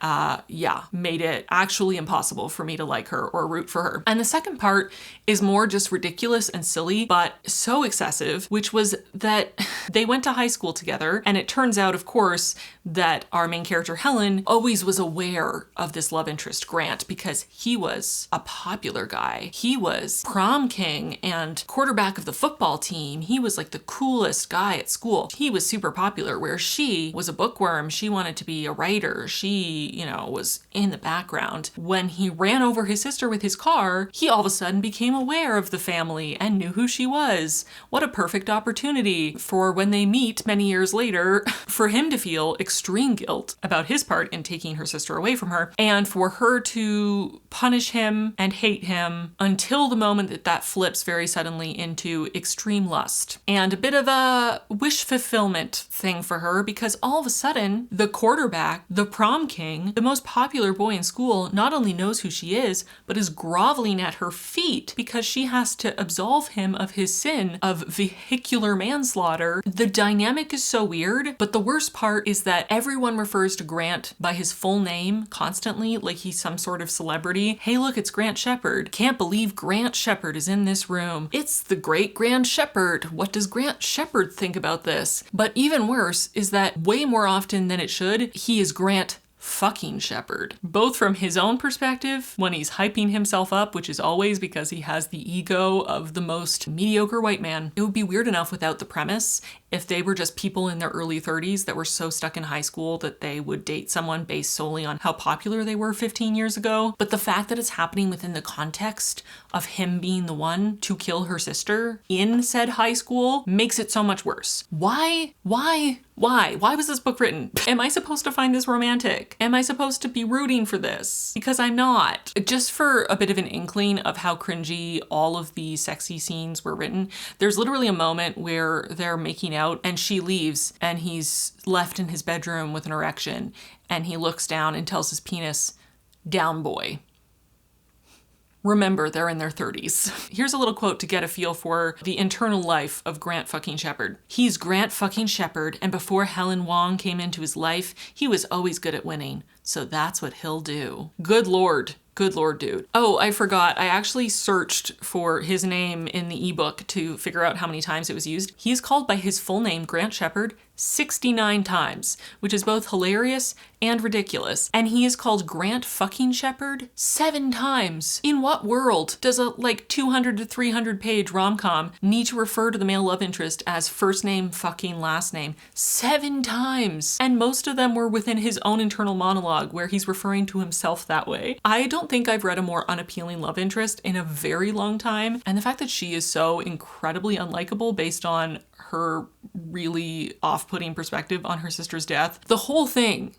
[SPEAKER 1] made it actually impossible for me to like her or root for her. And the second part is more just ridiculous and silly, but so excessive, which was that they went to high school together. And it turns out, of course, that our main character, Helen, always was aware of this love interest, Grant, because he was a popular guy. He was prom king and quarterback of the football team. He was like the coolest guy at school. He was super popular, where she was a bookworm. She wanted to be a writer. She, was in the background. When he ran over his sister with his car, he all of a sudden became aware of the family and knew who she was. What a perfect opportunity for when they meet many years later, for him to feel extreme guilt about his part in taking her sister away from her, and for her to punish him and hate him until the moment that flips very suddenly into extreme lust and a bit of a wish fulfillment thing for her, because all of a sudden the quarterback, the prom king, the most popular boy in school, not only knows who she is, but is groveling at her feet because she has to absolve him of his sin of vehicular manslaughter. The dynamic is so weird, but the worst part is that everyone refers to Grant by his full name constantly, like he's some sort of celebrity. Hey, look, it's Grant Shepherd. Can't believe Grant Shepherd is in this room. It's the great Grant Shepherd. What does Grant Shepherd think about this? But even worse is that way more often than it should, he is Grant fucking Shepherd, both from his own perspective when he's hyping himself up, which is always because he has the ego of the most mediocre white man. It would be weird enough without the premise if they were just people in their early 30s that were so stuck in high school that they would date someone based solely on how popular they were 15 years ago. But the fact that it's happening within the context of him being the one to kill her sister in said high school makes it so much worse. Why was this book written? Am I supposed to find this romantic? Am I supposed to be rooting for this? Because I'm not. Just for a bit of an inkling of how cringy all of the sexy scenes were written, there's literally a moment where they're making out and she leaves and he's left in his bedroom with an erection and he looks down and tells his penis, "Down, boy." Remember, they're in their 30s. Here's a little quote to get a feel for the internal life of Grant fucking Shepherd. He's Grant fucking Shepherd, and before Helen Wong came into his life, he was always good at winning. So that's what he'll do. Good Lord. Good Lord, dude. Oh, I forgot. I actually searched for his name in the ebook to figure out how many times it was used. He is called by his full name, Grant Shepherd, 69 times, which is both hilarious and ridiculous. And he is called Grant fucking Shepard 7 times. In what world does a 200 to 300 page rom-com need to refer to the male love interest as first name fucking last name 7 times? And most of them were within his own internal monologue where he's referring to himself that way. I don't think I've read a more unappealing love interest in a very long time. And the fact that she is so incredibly unlikable based on her really off-putting perspective on her sister's death, the whole thing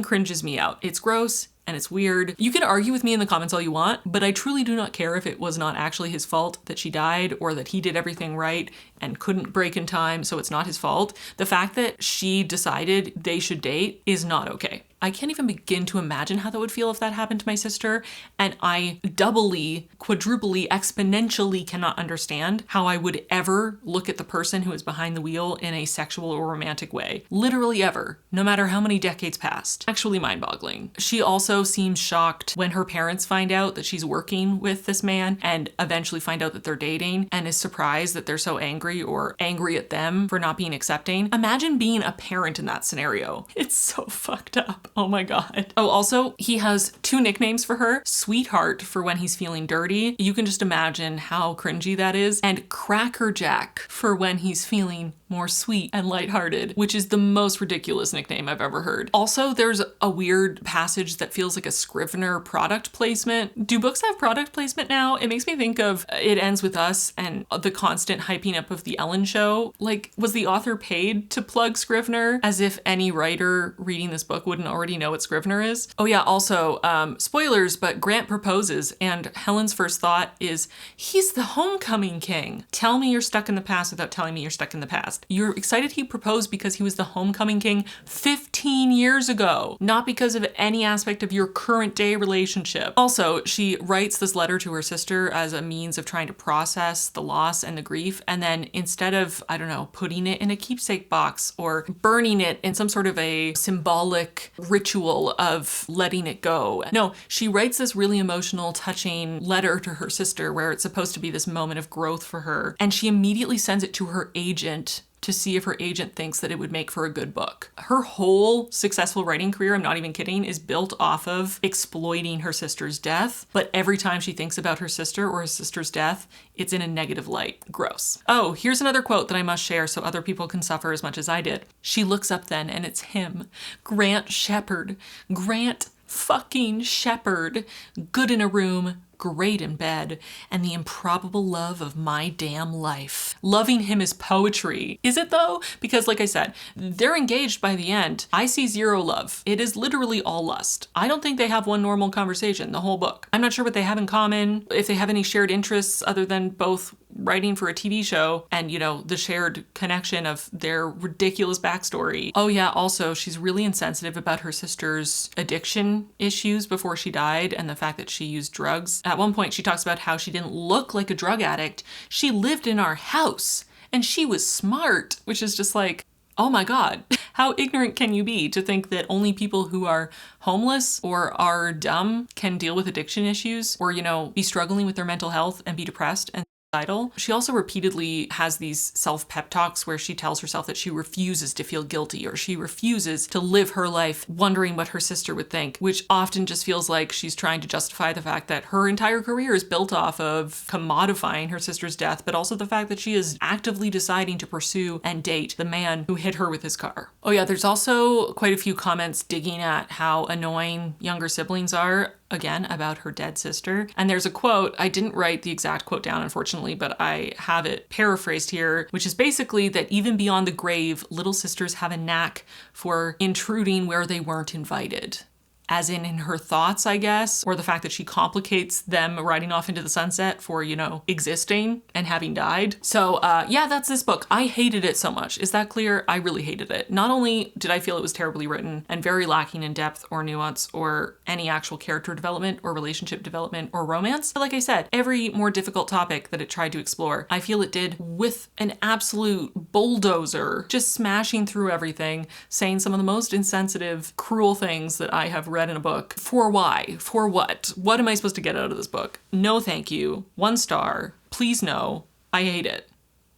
[SPEAKER 1] cringes me out. It's gross and it's weird. You can argue with me in the comments all you want, but I truly do not care if it was not actually his fault that she died or that he did everything right and couldn't break in time, so it's not his fault. The fact that she decided they should date is not okay. I can't even begin to imagine how that would feel if that happened to my sister, and I doubly, quadruply, exponentially cannot understand how I would ever look at the person who is behind the wheel in a sexual or romantic way. Literally ever, no matter how many decades passed. Actually mind-boggling. She also seems shocked when her parents find out that she's working with this man and eventually find out that they're dating, and is surprised that they're so angry or angry at them for not being accepting. Imagine being a parent in that scenario. It's so fucked up. Oh my God. Oh, also, he has 2 nicknames for her. Sweetheart for when he's feeling dirty. You can just imagine how cringy that is. And Crackerjack for when he's feeling more sweet and lighthearted, which is the most ridiculous nickname I've ever heard. Also, there's a weird passage that feels like a Scrivener product placement. Do books have product placement now? It makes me think of It Ends With Us and the constant hyping up of The Ellen Show. Was the author paid to plug Scrivener? As if any writer reading this book wouldn't already know what Scrivener is. Oh yeah, also, spoilers, but Grant proposes and Helen's first thought is, he's the homecoming king. Tell me you're stuck in the past without telling me you're stuck in the past. You're excited he proposed because he was the homecoming king 15 years ago, not because of any aspect of your current day relationship. Also, she writes this letter to her sister as a means of trying to process the loss and the grief, and then instead of, I don't know, putting it in a keepsake box or burning it in some sort of a symbolic ritual of letting it go. No, she writes this really emotional, touching letter to her sister where it's supposed to be this moment of growth for her, and she immediately sends it to her agent to see if her agent thinks that it would make for a good book. Her whole successful writing career, I'm not even kidding, is built off of exploiting her sister's death. But every time she thinks about her sister or her sister's death, it's in a negative light. Gross. Oh, here's another quote that I must share so other people can suffer as much as I did. She looks up then and it's him, Grant Shepard. Grant fucking Shepard. Good in a room, great in bed, and the improbable love of my damn life. Loving him is poetry. Is it though? Because like I said, they're engaged by the end. I see zero love. It is literally all lust. I don't think they have one normal conversation the whole book. I'm not sure what they have in common, if they have any shared interests other than both writing for a TV show and, the shared connection of their ridiculous backstory. Oh yeah, also, she's really insensitive about her sister's addiction issues before she died and the fact that she used drugs. At one point, she talks about how she didn't look like a drug addict. She lived in our house and she was smart, which is just like, oh my God, how ignorant can you be to think that only people who are homeless or are dumb can deal with addiction issues or, be struggling with their mental health and be depressed and suicidal? She also repeatedly has these self-pep talks where she tells herself that she refuses to feel guilty or she refuses to live her life wondering what her sister would think, which often just feels like she's trying to justify the fact that her entire career is built off of commodifying her sister's death, but also the fact that she is actively deciding to pursue and date the man who hit her with his car. Oh yeah, there's also quite a few comments digging at how annoying younger siblings are, again, about her dead sister. And there's a quote, I didn't write the exact quote down, unfortunately, but I have it paraphrased here, which is basically that even beyond the grave, little sisters have a knack for intruding where they weren't invited. As in her thoughts, I guess, or the fact that she complicates them riding off into the sunset for, existing and having died. So yeah, that's this book. I hated it so much. Is that clear? I really hated it. Not only did I feel it was terribly written and very lacking in depth or nuance or any actual character development or relationship development or romance, but like I said, every more difficult topic that it tried to explore, I feel it did with an absolute bulldozer, just smashing through everything, saying some of the most insensitive, cruel things that I have read in a book. For why? For what? What am I supposed to get out of this book? No, thank you. 1 star. Please no. I hate it.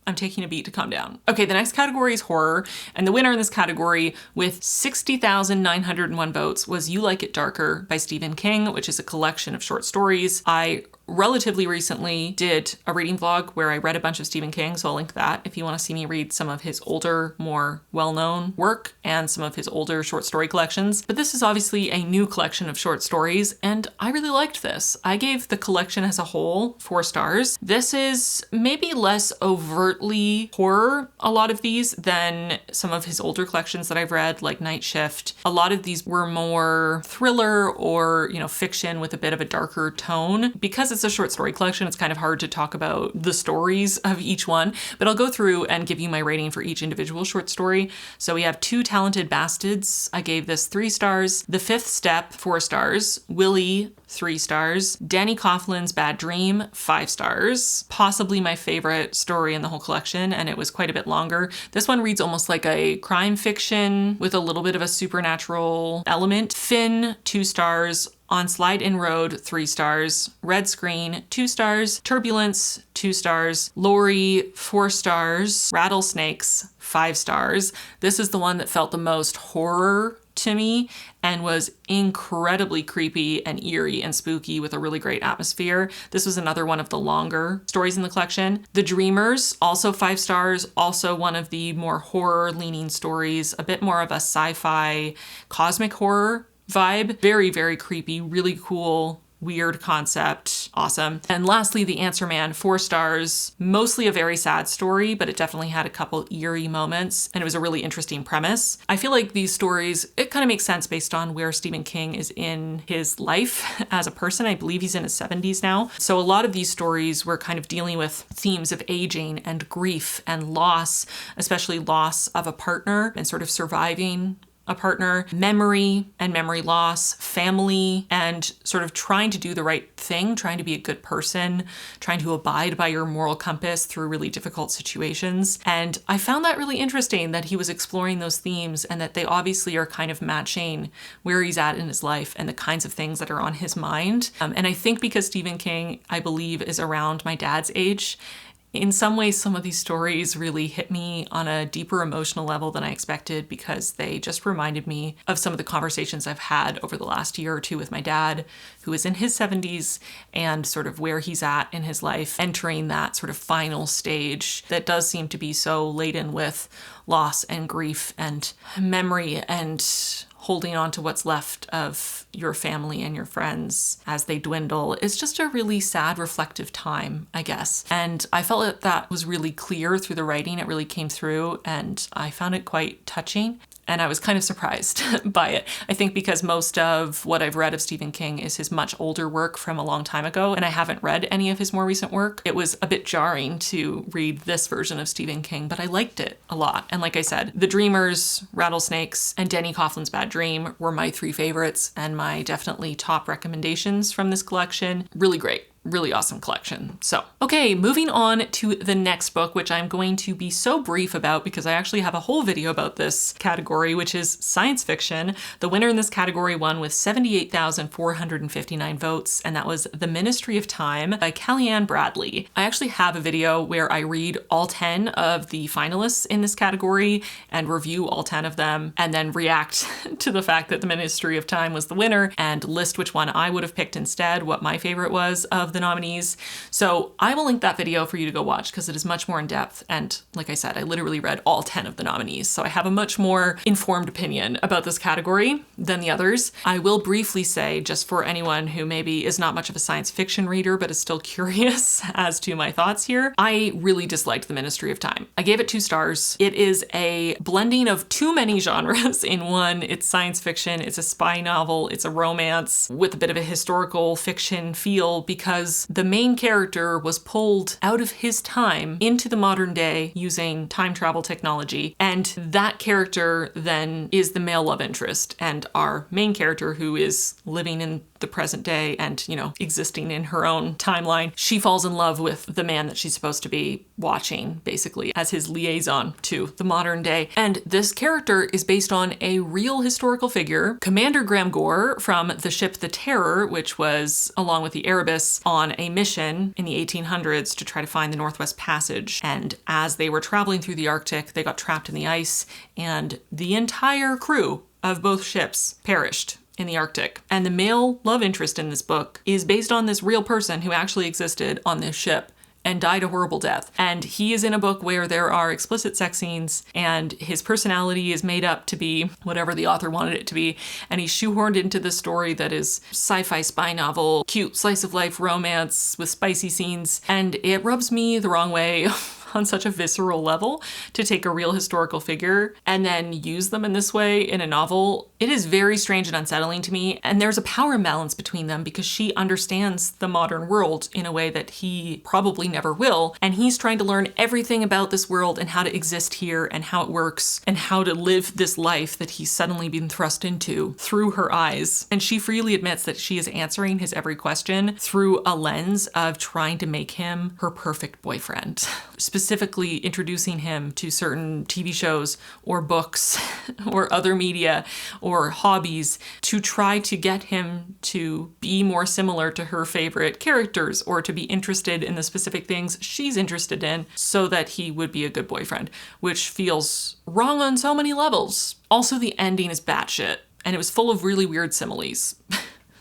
[SPEAKER 1] I'm taking a beat to calm down. Okay, the next category is horror, and the winner in this category with 60,901 votes was You Like It Darker by Stephen King, which is a collection of short stories. I relatively recently did a reading vlog where I read a bunch of Stephen King, so I'll link that if you want to see me read some of his older, more well-known work and some of his older short story collections. But this is obviously a new collection of short stories, and I really liked this. I gave the collection as a whole 4 stars. This is maybe less overtly horror, a lot of these, than some of his older collections that I've read, like Night Shift. A lot of these were more thriller or, fiction with a bit of a darker tone. Because it's a short story collection, it's kind of hard to talk about the stories of each one, but I'll go through and give you my rating for each individual short story. So we have Two Talented Bastards. I gave this 3 stars. The Fifth Step, 4 stars. Willie, 3 stars. Danny Coughlin's Bad Dream, 5 stars. Possibly my favorite story in the whole collection, and it was quite a bit longer. This one reads almost like a crime fiction with a little bit of a supernatural element. Finn, 2 stars. On Slide In Road, 3 stars. Red Screen, 2 stars. Turbulence, 2 stars. Lori, 4 stars. Rattlesnakes, 5 stars. This is the one that felt the most horror to me and was incredibly creepy and eerie and spooky with a really great atmosphere. This was another one of the longer stories in the collection. The Dreamers, also 5 stars, also one of the more horror-leaning stories, a bit more of a sci-fi cosmic horror vibe. Very, very creepy, really cool, weird concept. Awesome. And lastly, The Answer Man, 4 stars. Mostly a very sad story, but it definitely had a couple eerie moments, and it was a really interesting premise. I feel like these stories, it kind of makes sense based on where Stephen King is in his life as a person. I believe he's in his 70s now. So a lot of these stories were kind of dealing with themes of aging and grief and loss, especially loss of a partner and sort of surviving a partner, memory and memory loss, family, and sort of trying to do the right thing, trying to be a good person, trying to abide by your moral compass through really difficult situations. And I found that really interesting that he was exploring those themes and that they obviously are kind of matching where he's at in his life and the kinds of things that are on his mind. And I think because Stephen King, I believe, is around my dad's age, in some ways, some of these stories really hit me on a deeper emotional level than I expected because they just reminded me of some of the conversations I've had over the last year or two with my dad, who is in his 70s, and sort of where he's at in his life, entering that sort of final stage that does seem to be so laden with loss and grief and memory and holding on to what's left of your family and your friends as they dwindle is just a really sad, reflective time, I guess. And I felt that that was really clear through the writing. It really came through, and I found it quite touching. And I was kind of surprised by it. I think because most of what I've read of Stephen King is his much older work from a long time ago, and I haven't read any of his more recent work. It was a bit jarring to read this version of Stephen King, but I liked it a lot. And like I said, The Dreamers, Rattlesnakes, and Danny Coughlin's Bad Dream were my 3 favorites and my definitely top recommendations from this collection. Really great. Really awesome collection. So, okay, moving on to the next book, which I'm going to be so brief about because I actually have a whole video about this category, which is science fiction. The winner in this category won with 78,459 votes, and that was The Ministry of Time by Kaliane Bradley. I actually have a video where I read all 10 of the finalists in this category and review all 10 of them, and then react to the fact that The Ministry of Time was the winner and list which one I would have picked instead, what my favorite was of the nominees. So I will link that video for you to go watch because it is much more in depth. And like I said, I literally read all 10 of the nominees. So I have a much more informed opinion about this category than the others. I will briefly say, just for anyone who maybe is not much of a science fiction reader, but is still curious as to my thoughts here, I really disliked The Ministry of Time. I gave it 2 stars. It is a blending of too many genres in one. It's science fiction, it's a spy novel, it's a romance with a bit of a historical fiction feel because the main character was pulled out of his time into the modern day using time travel technology. And that character then is the male love interest, and our main character, who is living in the present day and, existing in her own timeline, she falls in love with the man that she's supposed to be watching, basically, as his liaison to the modern day. And this character is based on a real historical figure, Commander Graham Gore from the ship The Terror, which was, along with the Erebus, on a mission in the 1800s to try to find the Northwest Passage. And as they were traveling through the Arctic, they got trapped in the ice, and the entire crew of both ships perished in the Arctic. And the male love interest in this book is based on this real person who actually existed on this ship and died a horrible death. And he is in a book where there are explicit sex scenes, and his personality is made up to be whatever the author wanted it to be, and he's shoehorned into this story that is sci-fi spy novel, cute slice of life romance with spicy scenes, and it rubs me the wrong way on such a visceral level to take a real historical figure and then use them in this way in a novel. It is very strange and unsettling to me, and there's a power imbalance between them because she understands the modern world in a way that he probably never will, and he's trying to learn everything about this world and how to exist here and how it works and how to live this life that he's suddenly been thrust into through her eyes. And she freely admits that she is answering his every question through a lens of trying to make him her perfect boyfriend. Specifically introducing him to certain TV shows or books or other media or hobbies to try to get him to be more similar to her favorite characters or to be interested in the specific things she's interested in so that he would be a good boyfriend, which feels wrong on so many levels. Also, the ending is batshit, and it was full of really weird similes.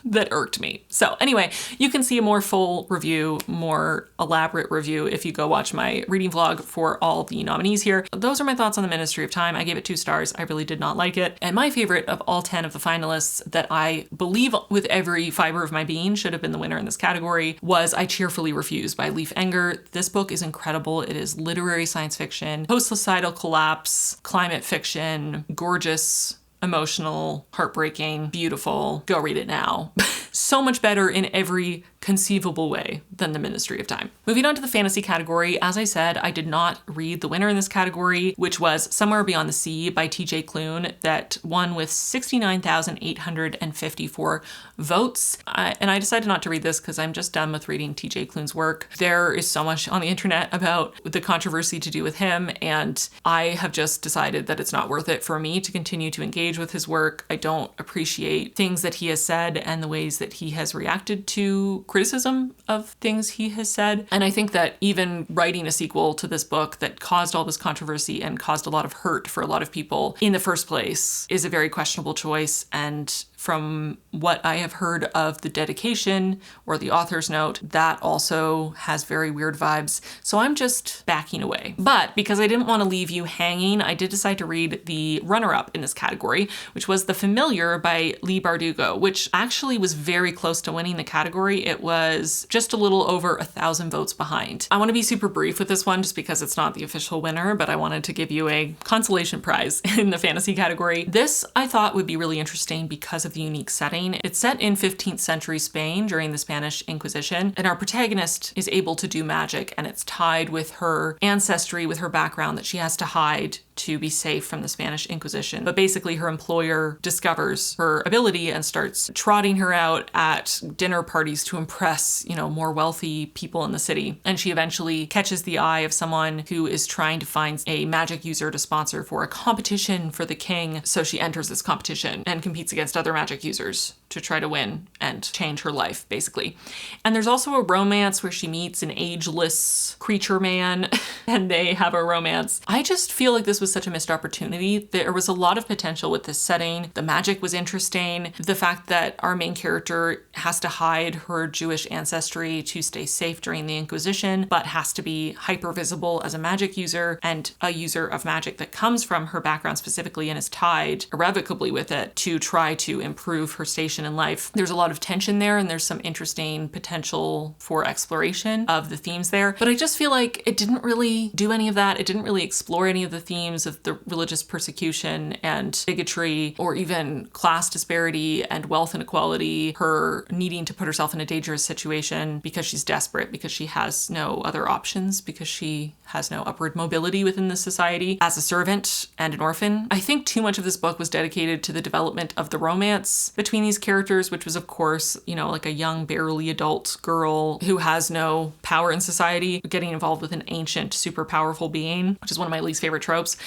[SPEAKER 1] That irked me. So anyway, you can see a more full review, more elaborate review if you go watch my reading vlog for all the nominees here. Those are my thoughts on The Ministry of Time. I gave it 2 stars. I really did not like it. And my favorite of all 10 of the finalists that I believe with every fiber of my being should have been the winner in this category was I Cheerfully Refuse by Leif Enger. This book is incredible. It is literary science fiction, post-societal collapse, climate fiction, gorgeous, emotional, heartbreaking, beautiful. Go read it now. So much better in every conceivable way than The Ministry of Time. Moving on to the fantasy category, as I said, I did not read the winner in this category, which was Somewhere Beyond the Sea by TJ Klune, that won with 69,854 votes. And I decided not to read this because I'm just done with reading TJ Klune's work. There is so much on the internet about the controversy to do with him, and I have just decided that it's not worth it for me to continue to engage with his work. I don't appreciate things that he has said and the ways that he has reacted to criticism of things he has said. And I think that even writing a sequel to this book that caused all this controversy and caused a lot of hurt for a lot of people in the first place is a very questionable choice. And from what I have heard of the dedication or the author's note, that also has very weird vibes. So I'm just backing away. But because I didn't want to leave you hanging, I did decide to read the runner-up in this category, which was The Familiar by Leigh Bardugo, which actually was very close to winning the category. It was just a little over 1,000 votes behind. I want to be super brief with this one just because it's not the official winner, but I wanted to give you a consolation prize in the fantasy category. This I thought would be really interesting because of the unique setting. It's set in 15th century Spain during the Spanish Inquisition, and our protagonist is able to do magic, and it's tied with her ancestry, with her background that she has to hide to be safe from the Spanish Inquisition. But basically her employer discovers her ability and starts trotting her out at dinner parties to impress, more wealthy people in the city. And she eventually catches the eye of someone who is trying to find a magic user to sponsor for a competition for the king. So she enters this competition and competes against other magic users to try to win and change her life, basically. And there's also a romance where she meets an ageless creature man and they have a romance. I just feel like this was such a missed opportunity. There was a lot of potential with this setting. The magic was interesting. The fact that our main character has to hide her Jewish ancestry to stay safe during the Inquisition, but has to be hyper visible as a magic user and a user of magic that comes from her background specifically and is tied irrevocably with it to try to improve her station in life. There's a lot of tension there, and there's some interesting potential for exploration of the themes there. But I just feel like it didn't really do any of that. It didn't really explore any of the themes of the religious persecution and bigotry, or even class disparity and wealth inequality, her needing to put herself in a dangerous situation because she's desperate, because she has no other options, because she has no upward mobility within the society as a servant and an orphan. I think too much of this book was dedicated to the development of the romance between these characters, which was, of course, like a young, barely adult girl who has no power in society getting involved with an ancient, super powerful being, which is one of my least favorite tropes.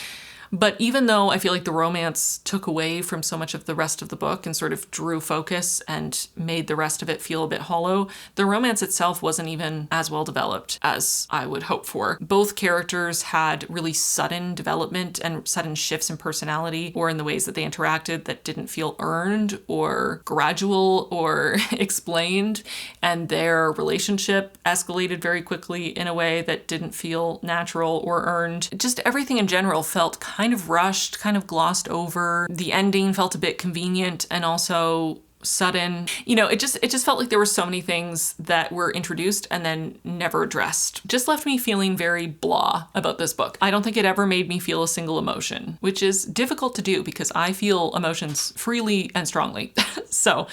[SPEAKER 1] But even though I feel like the romance took away from so much of the rest of the book and sort of drew focus and made the rest of it feel a bit hollow, the romance itself wasn't even as well developed as I would hope for. Both characters had really sudden development and sudden shifts in personality or in the ways that they interacted that didn't feel earned or gradual or explained, and their relationship escalated very quickly in a way that didn't feel natural or earned. Just everything in general felt kind of rushed, kind of glossed over. The ending felt a bit convenient and also sudden. It just felt like there were so many things that were introduced and then never addressed. Just left me feeling very blah about this book. I don't think it ever made me feel a single emotion, which is difficult to do because I feel emotions freely and strongly. So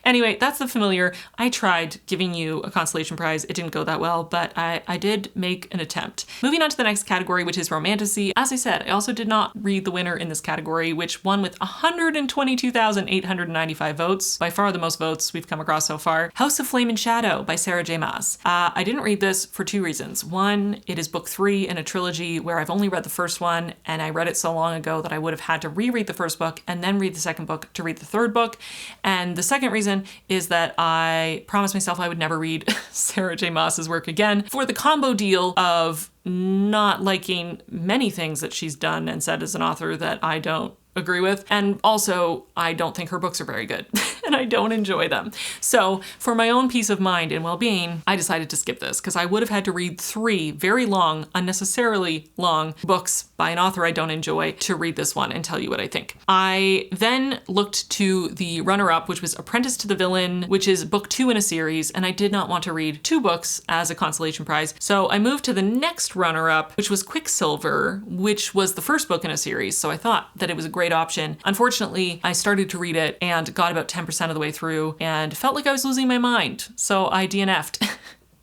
[SPEAKER 1] anyway, that's The Familiar. I tried giving you a consolation prize. It didn't go that well, but I did make an attempt. Moving on to the next category, which is romantasy. As I said, I also did not read the winner in this category, which won with 122,895 votes. By far the most votes we've come across so far. House of Flame and Shadow by Sarah J. Maas. I didn't read this for two reasons. One, it is book 3 in a trilogy where I've only read the first one, and I read it so long ago that I would have had to reread the first book and then read the second book to read the third book. And the second reason is that I promised myself I would never read Sarah J. Maas's work again for the combo deal of not liking many things that she's done and said as an author that I don't agree with. And also, I don't think her books are very good and I don't enjoy them. So for my own peace of mind and well-being, I decided to skip this because I would have had to read 3 very long, unnecessarily long books by an author I don't enjoy to read this one and tell you what I think. I then looked to the runner-up, which was Apprentice to the Villain, which is book 2 in a series, and I did not want to read 2 books as a consolation prize. So I moved to the next runner-up, which was Quicksilver, which was the first book in a series. So I thought that it was a great option. Unfortunately, I started to read it and got about 10% of the way through and felt like I was losing my mind. So I DNF'd.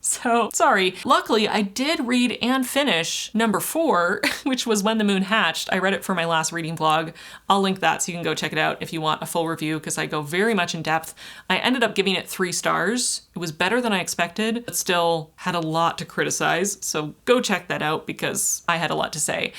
[SPEAKER 1] So sorry. Luckily, I did read and finish number 4, which was When the Moon Hatched. I read it for my last reading vlog. I'll link that so you can go check it out if you want a full review because I go very much in depth. I ended up giving it 3 stars. It was better than I expected, but still had a lot to criticize. So go check that out because I had a lot to say.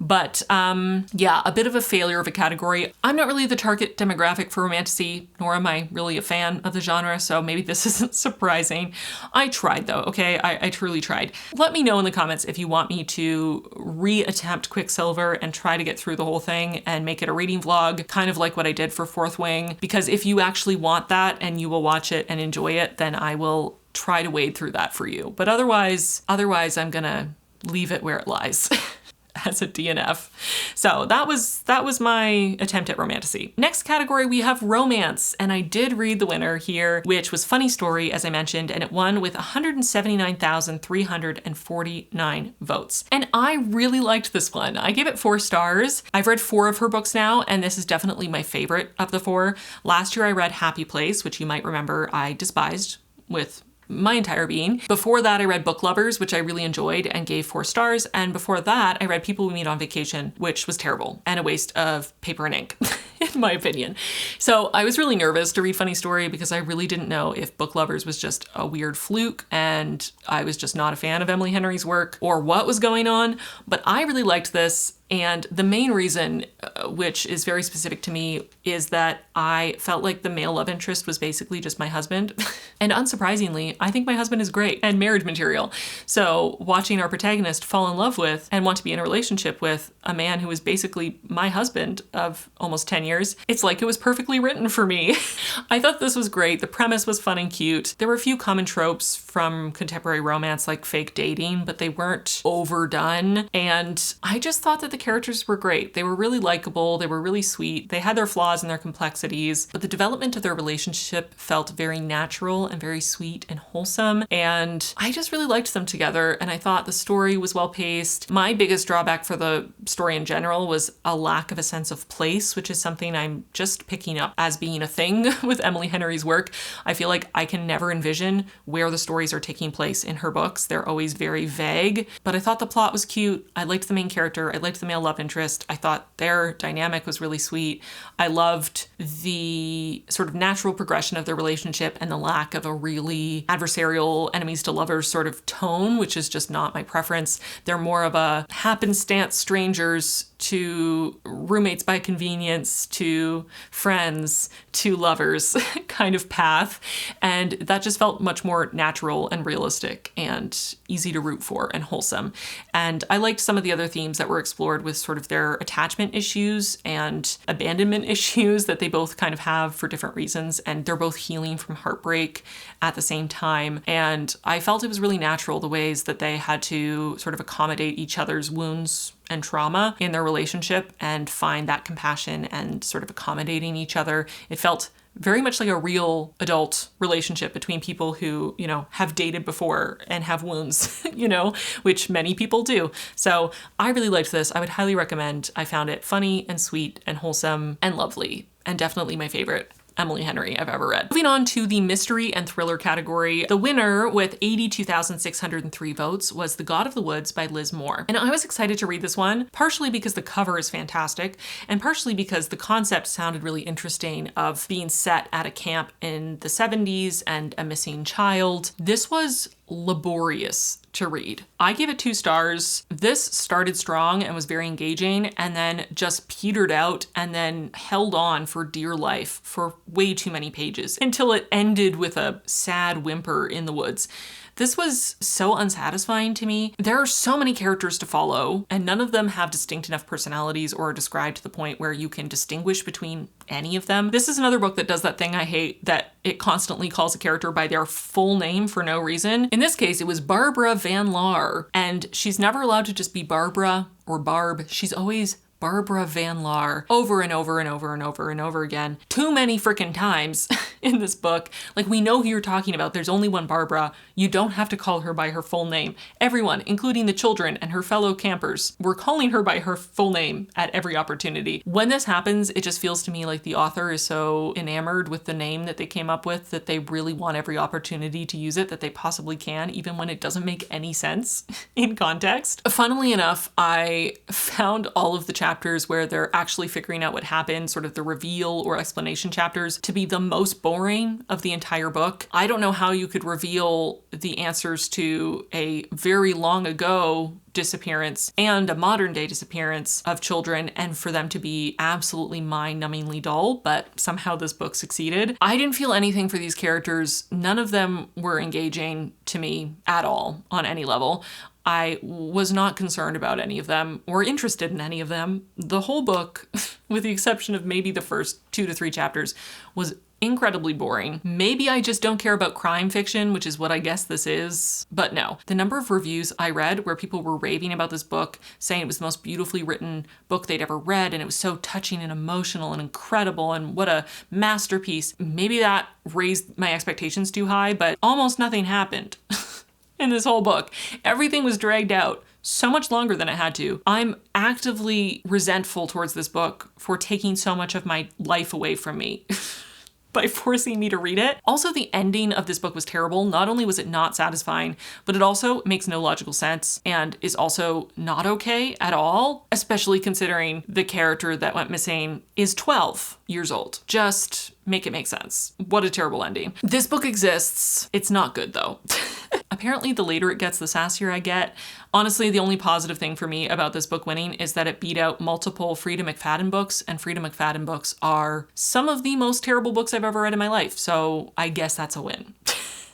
[SPEAKER 1] But yeah, a bit of a failure of a category. I'm not really the target demographic for romantasy, nor am I really a fan of the genre, so maybe this isn't surprising. I tried though, okay? I truly tried. Let me know in the comments if you want me to reattempt Quicksilver and try to get through the whole thing and make it a reading vlog, kind of like what I did for Fourth Wing, because if you actually want that and you will watch it and enjoy it, then I will try to wade through that for you. But otherwise I'm gonna leave it where it lies. As a DNF. So that was my attempt at romantasy. Next category, we have romance. And I did read the winner here, which was Funny Story, as I mentioned, and it won with 179,349 votes. And I really liked this one. I gave it 4 stars. I've read 4 of her books now, and this is definitely my favorite of the 4. Last year I read Happy Place, which you might remember I despised with my entire being. Before that, I read Book Lovers, which I really enjoyed and gave 4 stars. And before that, I read People We Meet on Vacation, which was terrible and a waste of paper and ink, in my opinion. So I was really nervous to read Funny Story because I really didn't know if Book Lovers was just a weird fluke and I was just not a fan of Emily Henry's work or what was going on. But I really liked this. And the main reason, which is very specific to me, is that I felt like the male love interest was basically just my husband. And unsurprisingly, I think my husband is great and marriage material. So watching our protagonist fall in love with and want to be in a relationship with a man who is basically my husband of almost 10 years, it's like it was perfectly written for me. I thought this was great. The premise was fun and cute. There were a few common tropes from contemporary romance like fake dating, but they weren't overdone. And I just thought that the characters were great. They were really likable. They were really sweet. They had their flaws and their complexities, but the development of their relationship felt very natural and very sweet and wholesome. And I just really liked them together. And I thought the story was well paced. My biggest drawback for the story in general was a lack of a sense of place, which is something I'm just picking up as being a thing with Emily Henry's work. I feel like I can never envision where the stories are taking place in her books. They're always very vague, but I thought the plot was cute. I liked the main character. I liked the female love interest. I thought their dynamic was really sweet. I loved the sort of natural progression of their relationship and the lack of a really adversarial enemies to lovers sort of tone, which is just not my preference. They're more of a happenstance strangers to roommates by convenience to friends to lovers kind of path. And that just felt much more natural and realistic and easy to root for and wholesome. And I liked some of the other themes that were explored with sort of their attachment issues and abandonment issues that they both kind of have for different reasons. And they're both healing from heartbreak at the same time. And I felt it was really natural the ways that they had to sort of accommodate each other's wounds and trauma in their relationship and find that compassion and sort of accommodating each other. It felt very much like a real adult relationship between people who, you know, have dated before and have wounds, you know, which many people do. So I really liked this. I would highly recommend. I found it funny and sweet and wholesome and lovely, and definitely my favorite Emily Henry I've ever read. Moving on to the mystery and thriller category, the winner with 82,603 votes was The God of the Woods by Liz Moore. And I was excited to read this one, partially because the cover is fantastic, and partially because the concept sounded really interesting of being set at a camp in the 70s and a missing child. This was laborious to read. I gave it 2 stars. This started strong and was very engaging and then just petered out and then held on for dear life for way too many pages until it ended with a sad whimper in the woods. This was so unsatisfying to me. There are so many characters to follow, and none of them have distinct enough personalities or are described to the point where you can distinguish between any of them. This is another book that does that thing I hate, that it constantly calls a character by their full name for no reason. In this case, it was Barbara Van Laar, and she's never allowed to just be Barbara or Barb. She's always Barbara Van Laar over and over and over and over and over again. Too many freaking times in this book. Like, we know who you're talking about. There's only one Barbara. You don't have to call her by her full name. Everyone, including the children and her fellow campers, were calling her by her full name at every opportunity. When this happens, it just feels to me like the author is so enamored with the name that they came up with that they really want every opportunity to use it that they possibly can, even when it doesn't make any sense in context. Funnily enough, I found all of the chapters where they're actually figuring out what happened, sort of the reveal or explanation chapters, to be the most boring of the entire book. I don't know how you could reveal the answers to a very long ago disappearance and a modern day disappearance of children and for them to be absolutely mind-numbingly dull, but somehow this book succeeded. I didn't feel anything for these characters. None of them were engaging to me at all on any level. I was not concerned about any of them or interested in any of them. The whole book, with the exception of maybe the first 2 to 3 chapters, was incredibly boring. Maybe I just don't care about crime fiction, which is what I guess this is, but no. The number of reviews I read where people were raving about this book, saying it was the most beautifully written book they'd ever read, and it was so touching and emotional and incredible, and what a masterpiece. Maybe that raised my expectations too high, but almost nothing happened in this whole book. Everything was dragged out so much longer than it had to. I'm actively resentful towards this book for taking so much of my life away from me by forcing me to read it. Also, the ending of this book was terrible. Not only was it not satisfying, but it also makes no logical sense and is also not okay at all, especially considering the character that went missing is 12 years old. Just make it make sense. What a terrible ending. This book exists. It's not good though. Apparently, the later it gets, the sassier I get. Honestly, the only positive thing for me about this book winning is that it beat out multiple Frida McFadden books, and Frida McFadden books are some of the most terrible books I've ever read in my life, so I guess that's a win.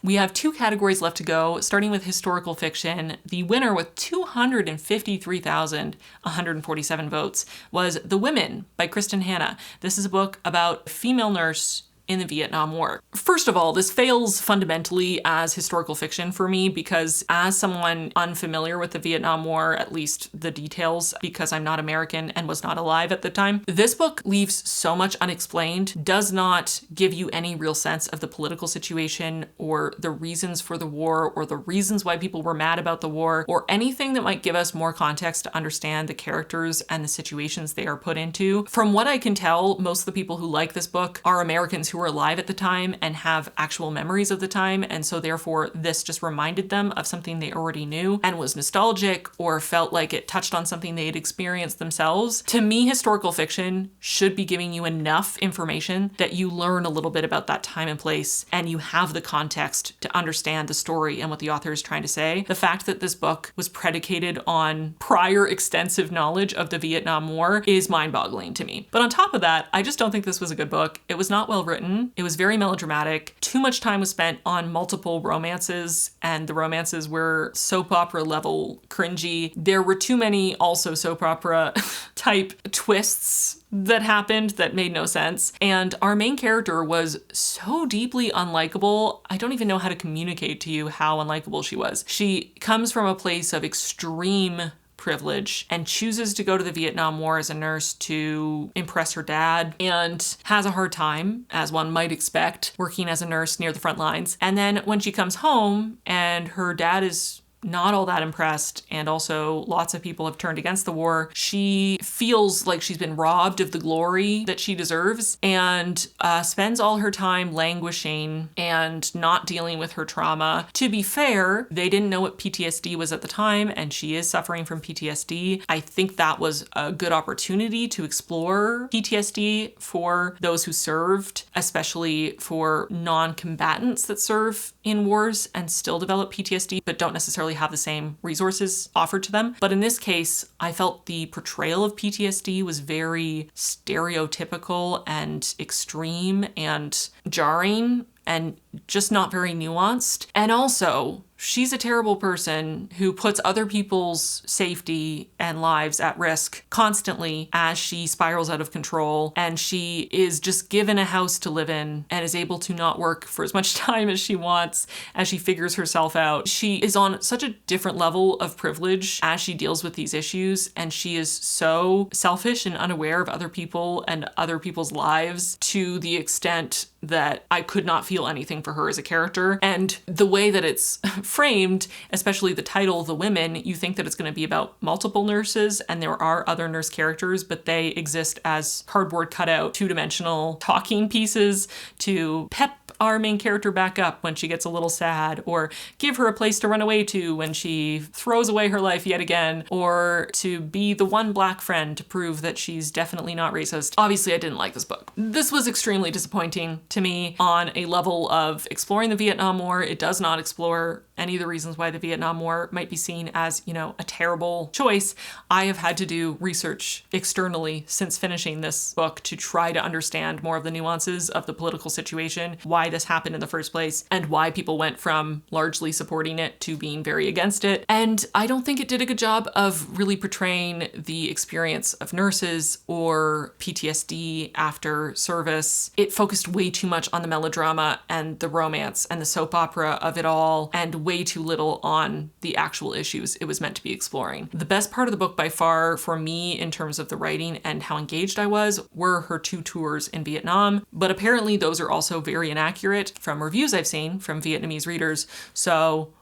[SPEAKER 1] We have 2 categories left to go, starting with historical fiction. The winner with 253,147 votes was The Women by Kristen Hanna. This is a book about a female nurse in the Vietnam War. First of all, this fails fundamentally as historical fiction for me because as someone unfamiliar with the Vietnam War, at least the details, because I'm not American and was not alive at the time, this book leaves so much unexplained, does not give you any real sense of the political situation or the reasons for the war or the reasons why people were mad about the war or anything that might give us more context to understand the characters and the situations they are put into. From what I can tell, most of the people who like this book are Americans who who were alive at the time and have actual memories of the time. And so therefore this just reminded them of something they already knew and was nostalgic or felt like it touched on something they had experienced themselves. To me, historical fiction should be giving you enough information that you learn a little bit about that time and place and you have the context to understand the story and what the author is trying to say. The fact that this book was predicated on prior extensive knowledge of the Vietnam War is mind-boggling to me. But on top of that, I just don't think this was a good book. It was not well written. It was very melodramatic. Too much time was spent on multiple romances, and the romances were soap opera level cringy. There were too many also soap opera type twists that happened that made no sense. And our main character was so deeply unlikable. I don't even know how to communicate to you how unlikable she was. She comes from a place of extreme privilege and chooses to go to the Vietnam War as a nurse to impress her dad and has a hard time, as one might expect, working as a nurse near the front lines. And then when she comes home and her dad is not all that impressed, and also lots of people have turned against the war, she feels like she's been robbed of the glory that she deserves and spends all her time languishing and not dealing with her trauma. To be fair, they didn't know what PTSD was at the time, and she is suffering from PTSD. I think that was a good opportunity to explore PTSD for those who served, especially for non-combatants that serve in wars and still develop PTSD, but don't necessarily have the same resources offered to them. But in this case, I felt the portrayal of PTSD was very stereotypical and extreme and jarring and just not very nuanced. And also, she's a terrible person who puts other people's safety and lives at risk constantly as she spirals out of control. And she is just given a house to live in and is able to not work for as much time as she wants as she figures herself out. She is on such a different level of privilege as she deals with these issues. And she is so selfish and unaware of other people and other people's lives to the extent that I could not feel anything for her as a character. And the way that it's framed, especially the title, The Women, you think that it's going to be about multiple nurses, and there are other nurse characters, but they exist as cardboard cutout, two-dimensional talking pieces to pep our main character back up when she gets a little sad, or give her a place to run away to when she throws away her life yet again, or to be the one black friend to prove that she's definitely not racist. Obviously, I didn't like this book. This was extremely disappointing to me on a level of exploring the Vietnam War. It does not explore any of the reasons why the Vietnam War might be seen as, a terrible choice. I have had to do research externally since finishing this book to try to understand more of the nuances of the political situation, why this happened in the first place, and why people went from largely supporting it to being very against it. And I don't think it did a good job of really portraying the experience of nurses or PTSD after service. It focused way too much on the melodrama and the romance and the soap opera of it all, and way too little on the actual issues it was meant to be exploring. The best part of the book by far for me in terms of the writing and how engaged I was were her 2 tours in Vietnam, but apparently those are also very inaccurate from reviews I've seen from Vietnamese readers. So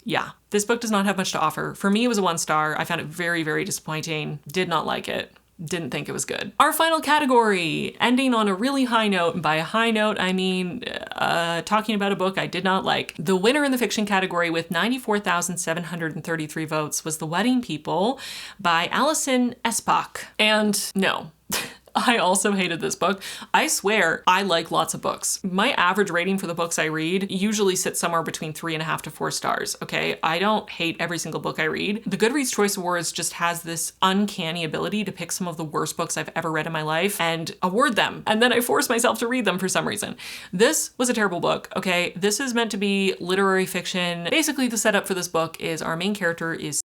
[SPEAKER 1] yeah, this book does not have much to offer. For me, it was a 1 star. I found it very, very disappointing. Did not like it. Didn't think it was good. Our final category, ending on a really high note, and by a high note, I mean talking about a book I did not like. The winner in the fiction category with 94,733 votes was The Wedding People by Alison Espach. And no, I also hated this book. I swear I like lots of books. My average rating for the books I read usually sits somewhere between 3.5 to 4 stars, okay? I don't hate every single book I read. The Goodreads Choice Awards just has this uncanny ability to pick some of the worst books I've ever read in my life and award them. And then I force myself to read them for some reason. This was a terrible book, okay? This is meant to be literary fiction. Basically, the setup for this book is our main character is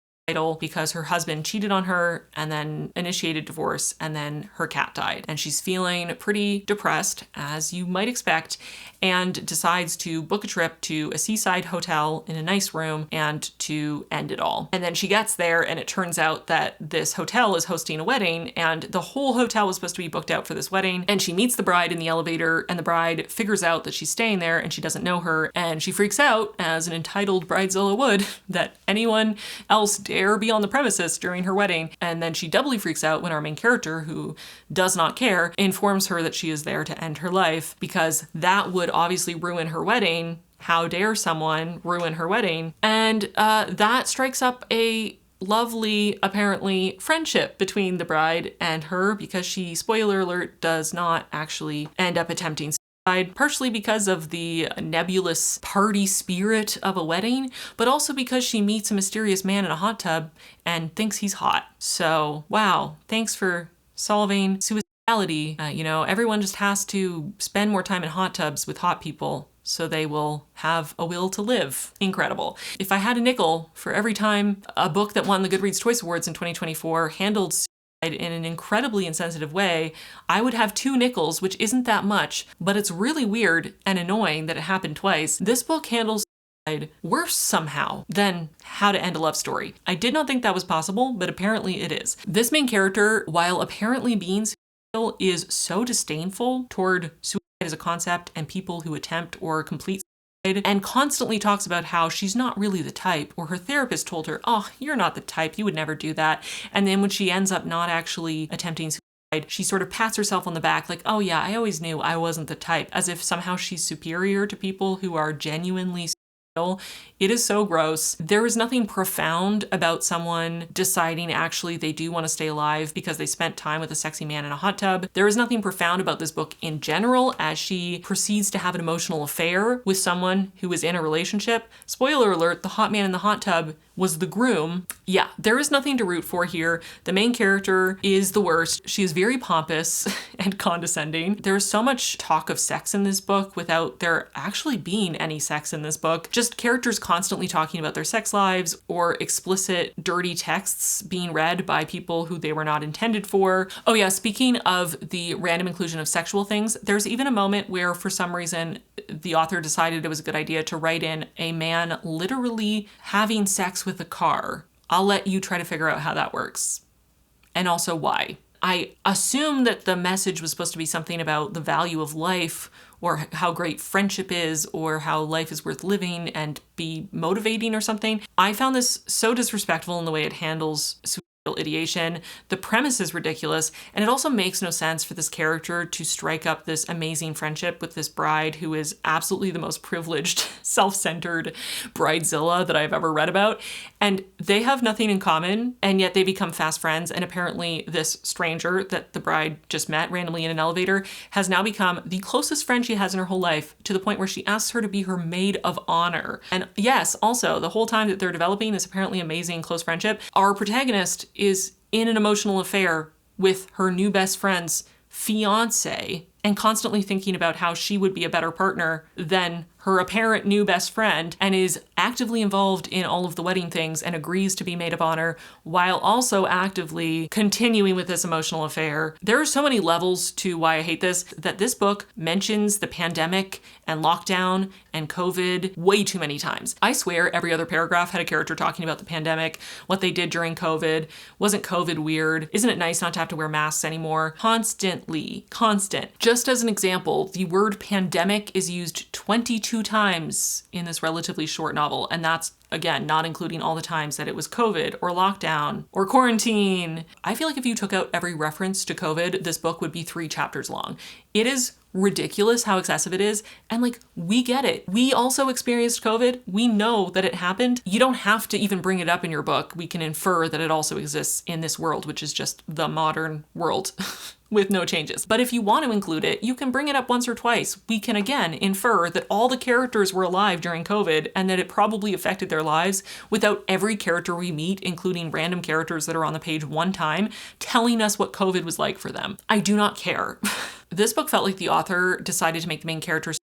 [SPEAKER 1] because her husband cheated on her and then initiated divorce, and then her cat died. And she's feeling pretty depressed, as you might expect, and decides to book a trip to a seaside hotel in a nice room and to end it all. And then she gets there and it turns out that this hotel is hosting a wedding, and the whole hotel was supposed to be booked out for this wedding. And she meets the bride in the elevator, and the bride figures out that she's staying there and she doesn't know her, and she freaks out, as an entitled bridezilla would, that anyone else dare be on the premises during her wedding? And then she doubly freaks out when our main character, who does not care, informs her that she is there to end her life, because that would obviously ruin her wedding. How dare someone ruin her wedding? And that strikes up a lovely, apparently, friendship between the bride and her, because she, spoiler alert, does not actually end up attempting suicide, partially because of the nebulous party spirit of a wedding, but also because she meets a mysterious man in a hot tub and thinks he's hot. So, wow, thanks for solving suicidality. Everyone just has to spend more time in hot tubs with hot people, so they will have a will to live. Incredible. If I had a nickel for every time a book that won the Goodreads Choice Awards in 2024 handled suicide in an incredibly insensitive way, I would have 2 nickels, which isn't that much, but it's really weird and annoying that it happened twice. This book handles suicide worse somehow than How to End a Love Story. I did not think that was possible, but apparently it is. This main character, while apparently being suicidal, is so disdainful toward suicide as a concept and people who attempt or complete suicide, and constantly talks about how she's not really the type, or her therapist told her, oh, you're not the type, you would never do that. And then when she ends up not actually attempting suicide, she sort of pats herself on the back like, oh yeah, I always knew I wasn't the type, as if somehow she's superior to people who are genuinely suicidal. It is so gross. There is nothing profound about someone deciding actually they do want to stay alive because they spent time with a sexy man in a hot tub. There is nothing profound about this book in general as she proceeds to have an emotional affair with someone who is in a relationship. Spoiler alert, the hot man in the hot tub was the groom. Yeah, there is nothing to root for here. The main character is the worst. She is very pompous and condescending. There's so much talk of sex in this book without there actually being any sex in this book. Just characters constantly talking about their sex lives, or explicit, dirty texts being read by people who they were not intended for. Oh yeah, speaking of the random inclusion of sexual things, there's even a moment where for some reason the author decided it was a good idea to write in a man literally having sex with a car. I'll let you try to figure out how that works. And also why. I assume that the message was supposed to be something about the value of life, or how great friendship is, or how life is worth living and be motivating or something. I found this so disrespectful in the way it handles suicidal ideation. The premise is ridiculous, and it also makes no sense for this character to strike up this amazing friendship with this bride who is absolutely the most privileged, self-centered bridezilla that I've ever read about. And they have nothing in common, and yet they become fast friends. And apparently this stranger that the bride just met randomly in an elevator has now become the closest friend she has in her whole life, to the point where she asks her to be her maid of honor. And yes, also the whole time that they're developing this apparently amazing close friendship, our protagonist is in an emotional affair with her new best friend's fiance, and constantly thinking about how she would be a better partner than her apparent new best friend, and is actively involved in all of the wedding things and agrees to be maid of honor while also actively continuing with this emotional affair. There are so many levels to why I hate this, that this book mentions the pandemic and lockdown and COVID way too many times. I swear every other paragraph had a character talking about the pandemic, what they did during COVID, wasn't COVID weird, isn't it nice not to have to wear masks anymore? Constantly, constant. Just as an example, the word pandemic is used 22 times in this relatively short novel, and that's, again, not including all the times that it was COVID or lockdown or quarantine. I feel like if you took out every reference to COVID, this book would be 3 chapters long. It is ridiculous how excessive it is, and we get it. We also experienced COVID. We know that it happened. You don't have to even bring it up in your book. We can infer that it also exists in this world, which is just the modern world. With no changes. But if you want to include it, you can bring it up once or twice. We can again infer that all the characters were alive during COVID and that it probably affected their lives without every character we meet, including random characters that are on the page one time, telling us what COVID was like for them. I do not care. This book felt like the author decided to make the main characters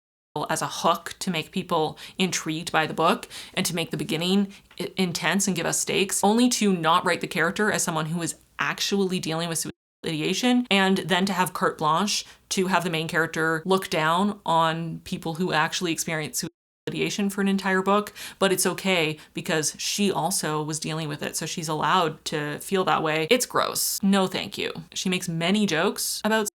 [SPEAKER 1] as a hook to make people intrigued by the book and to make the beginning intense and give us stakes, only to not write the character as someone who is actually dealing with ideation, and then to have carte blanche to have the main character look down on people who actually experience ideation for an entire book. But it's okay because she also was dealing with it, so she's allowed to feel that way. It's gross. No thank you. She makes many jokes about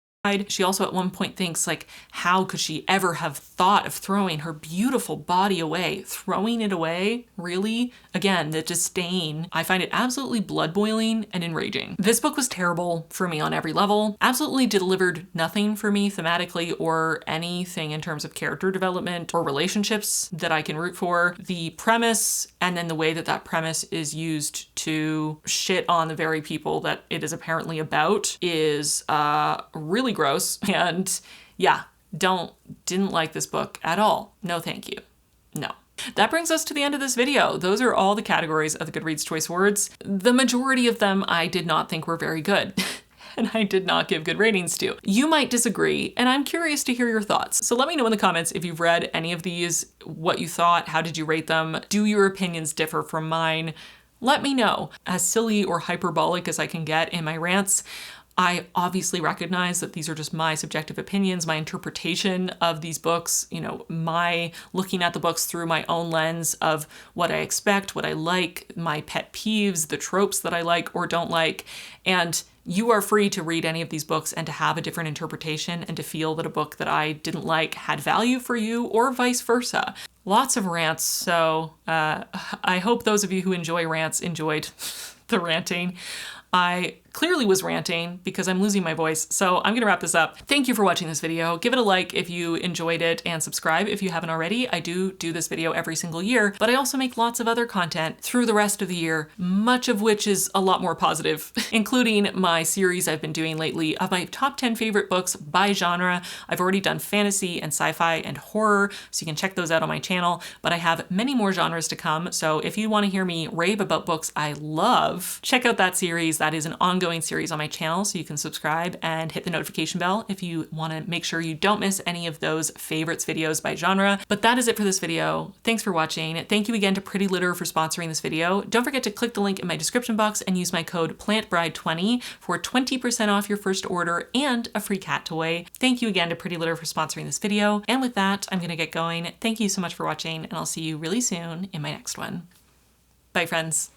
[SPEAKER 1] She also at one point thinks, like, how could she ever have thought of throwing her beautiful body away? Throwing it away? Really? Again, the disdain. I find it absolutely blood-boiling and enraging. This book was terrible for me on every level. Absolutely delivered nothing for me thematically or anything in terms of character development or relationships that I can root for. The premise and then the way that that premise is used to shit on the very people that it is apparently about is really gross. And yeah, didn't like this book at all. No, thank you. No. That brings us to the end of this video. Those are all the categories of the Goodreads Choice Awards. The majority of them I did not think were very good. And I did not give good ratings to. You might disagree, and I'm curious to hear your thoughts. So let me know in the comments if you've read any of these, what you thought, how did you rate them? Do your opinions differ from mine? Let me know. As silly or hyperbolic as I can get in my rants, I obviously recognize that these are just my subjective opinions, my interpretation of these books, you know, my looking at the books through my own lens of what I expect, what I like, my pet peeves, the tropes that I like or don't like. And you are free to read any of these books and to have a different interpretation and to feel that a book that I didn't like had value for you or vice versa. Lots of rants, so I hope those of you who enjoy rants enjoyed the ranting. I clearly was ranting because I'm losing my voice, so I'm gonna wrap this up. Thank you for watching this video. Give it a like if you enjoyed it and subscribe if you haven't already. I do this video every single year, but I also make lots of other content through the rest of the year, much of which is a lot more positive, including my series I've been doing lately of my top 10 favorite books by genre. I've already done fantasy and sci-fi and horror, so you can check those out on my channel, but I have many more genres to come, so if you wanna hear me rave about books I love, check out that series. That is an ongoing series on my channel, so you can subscribe and hit the notification bell if you want to make sure you don't miss any of those favorites videos by genre. But that is it for this video. Thanks for watching. Thank you again to Pretty Litter for sponsoring this video. Don't forget to click the link in my description box and use my code PLANTBRIDE20 for 20% off your first order and a free cat toy. Thank you again to Pretty Litter for sponsoring this video. And with that, I'm gonna get going. Thank you so much for watching, and I'll see you really soon in my next one. Bye, friends.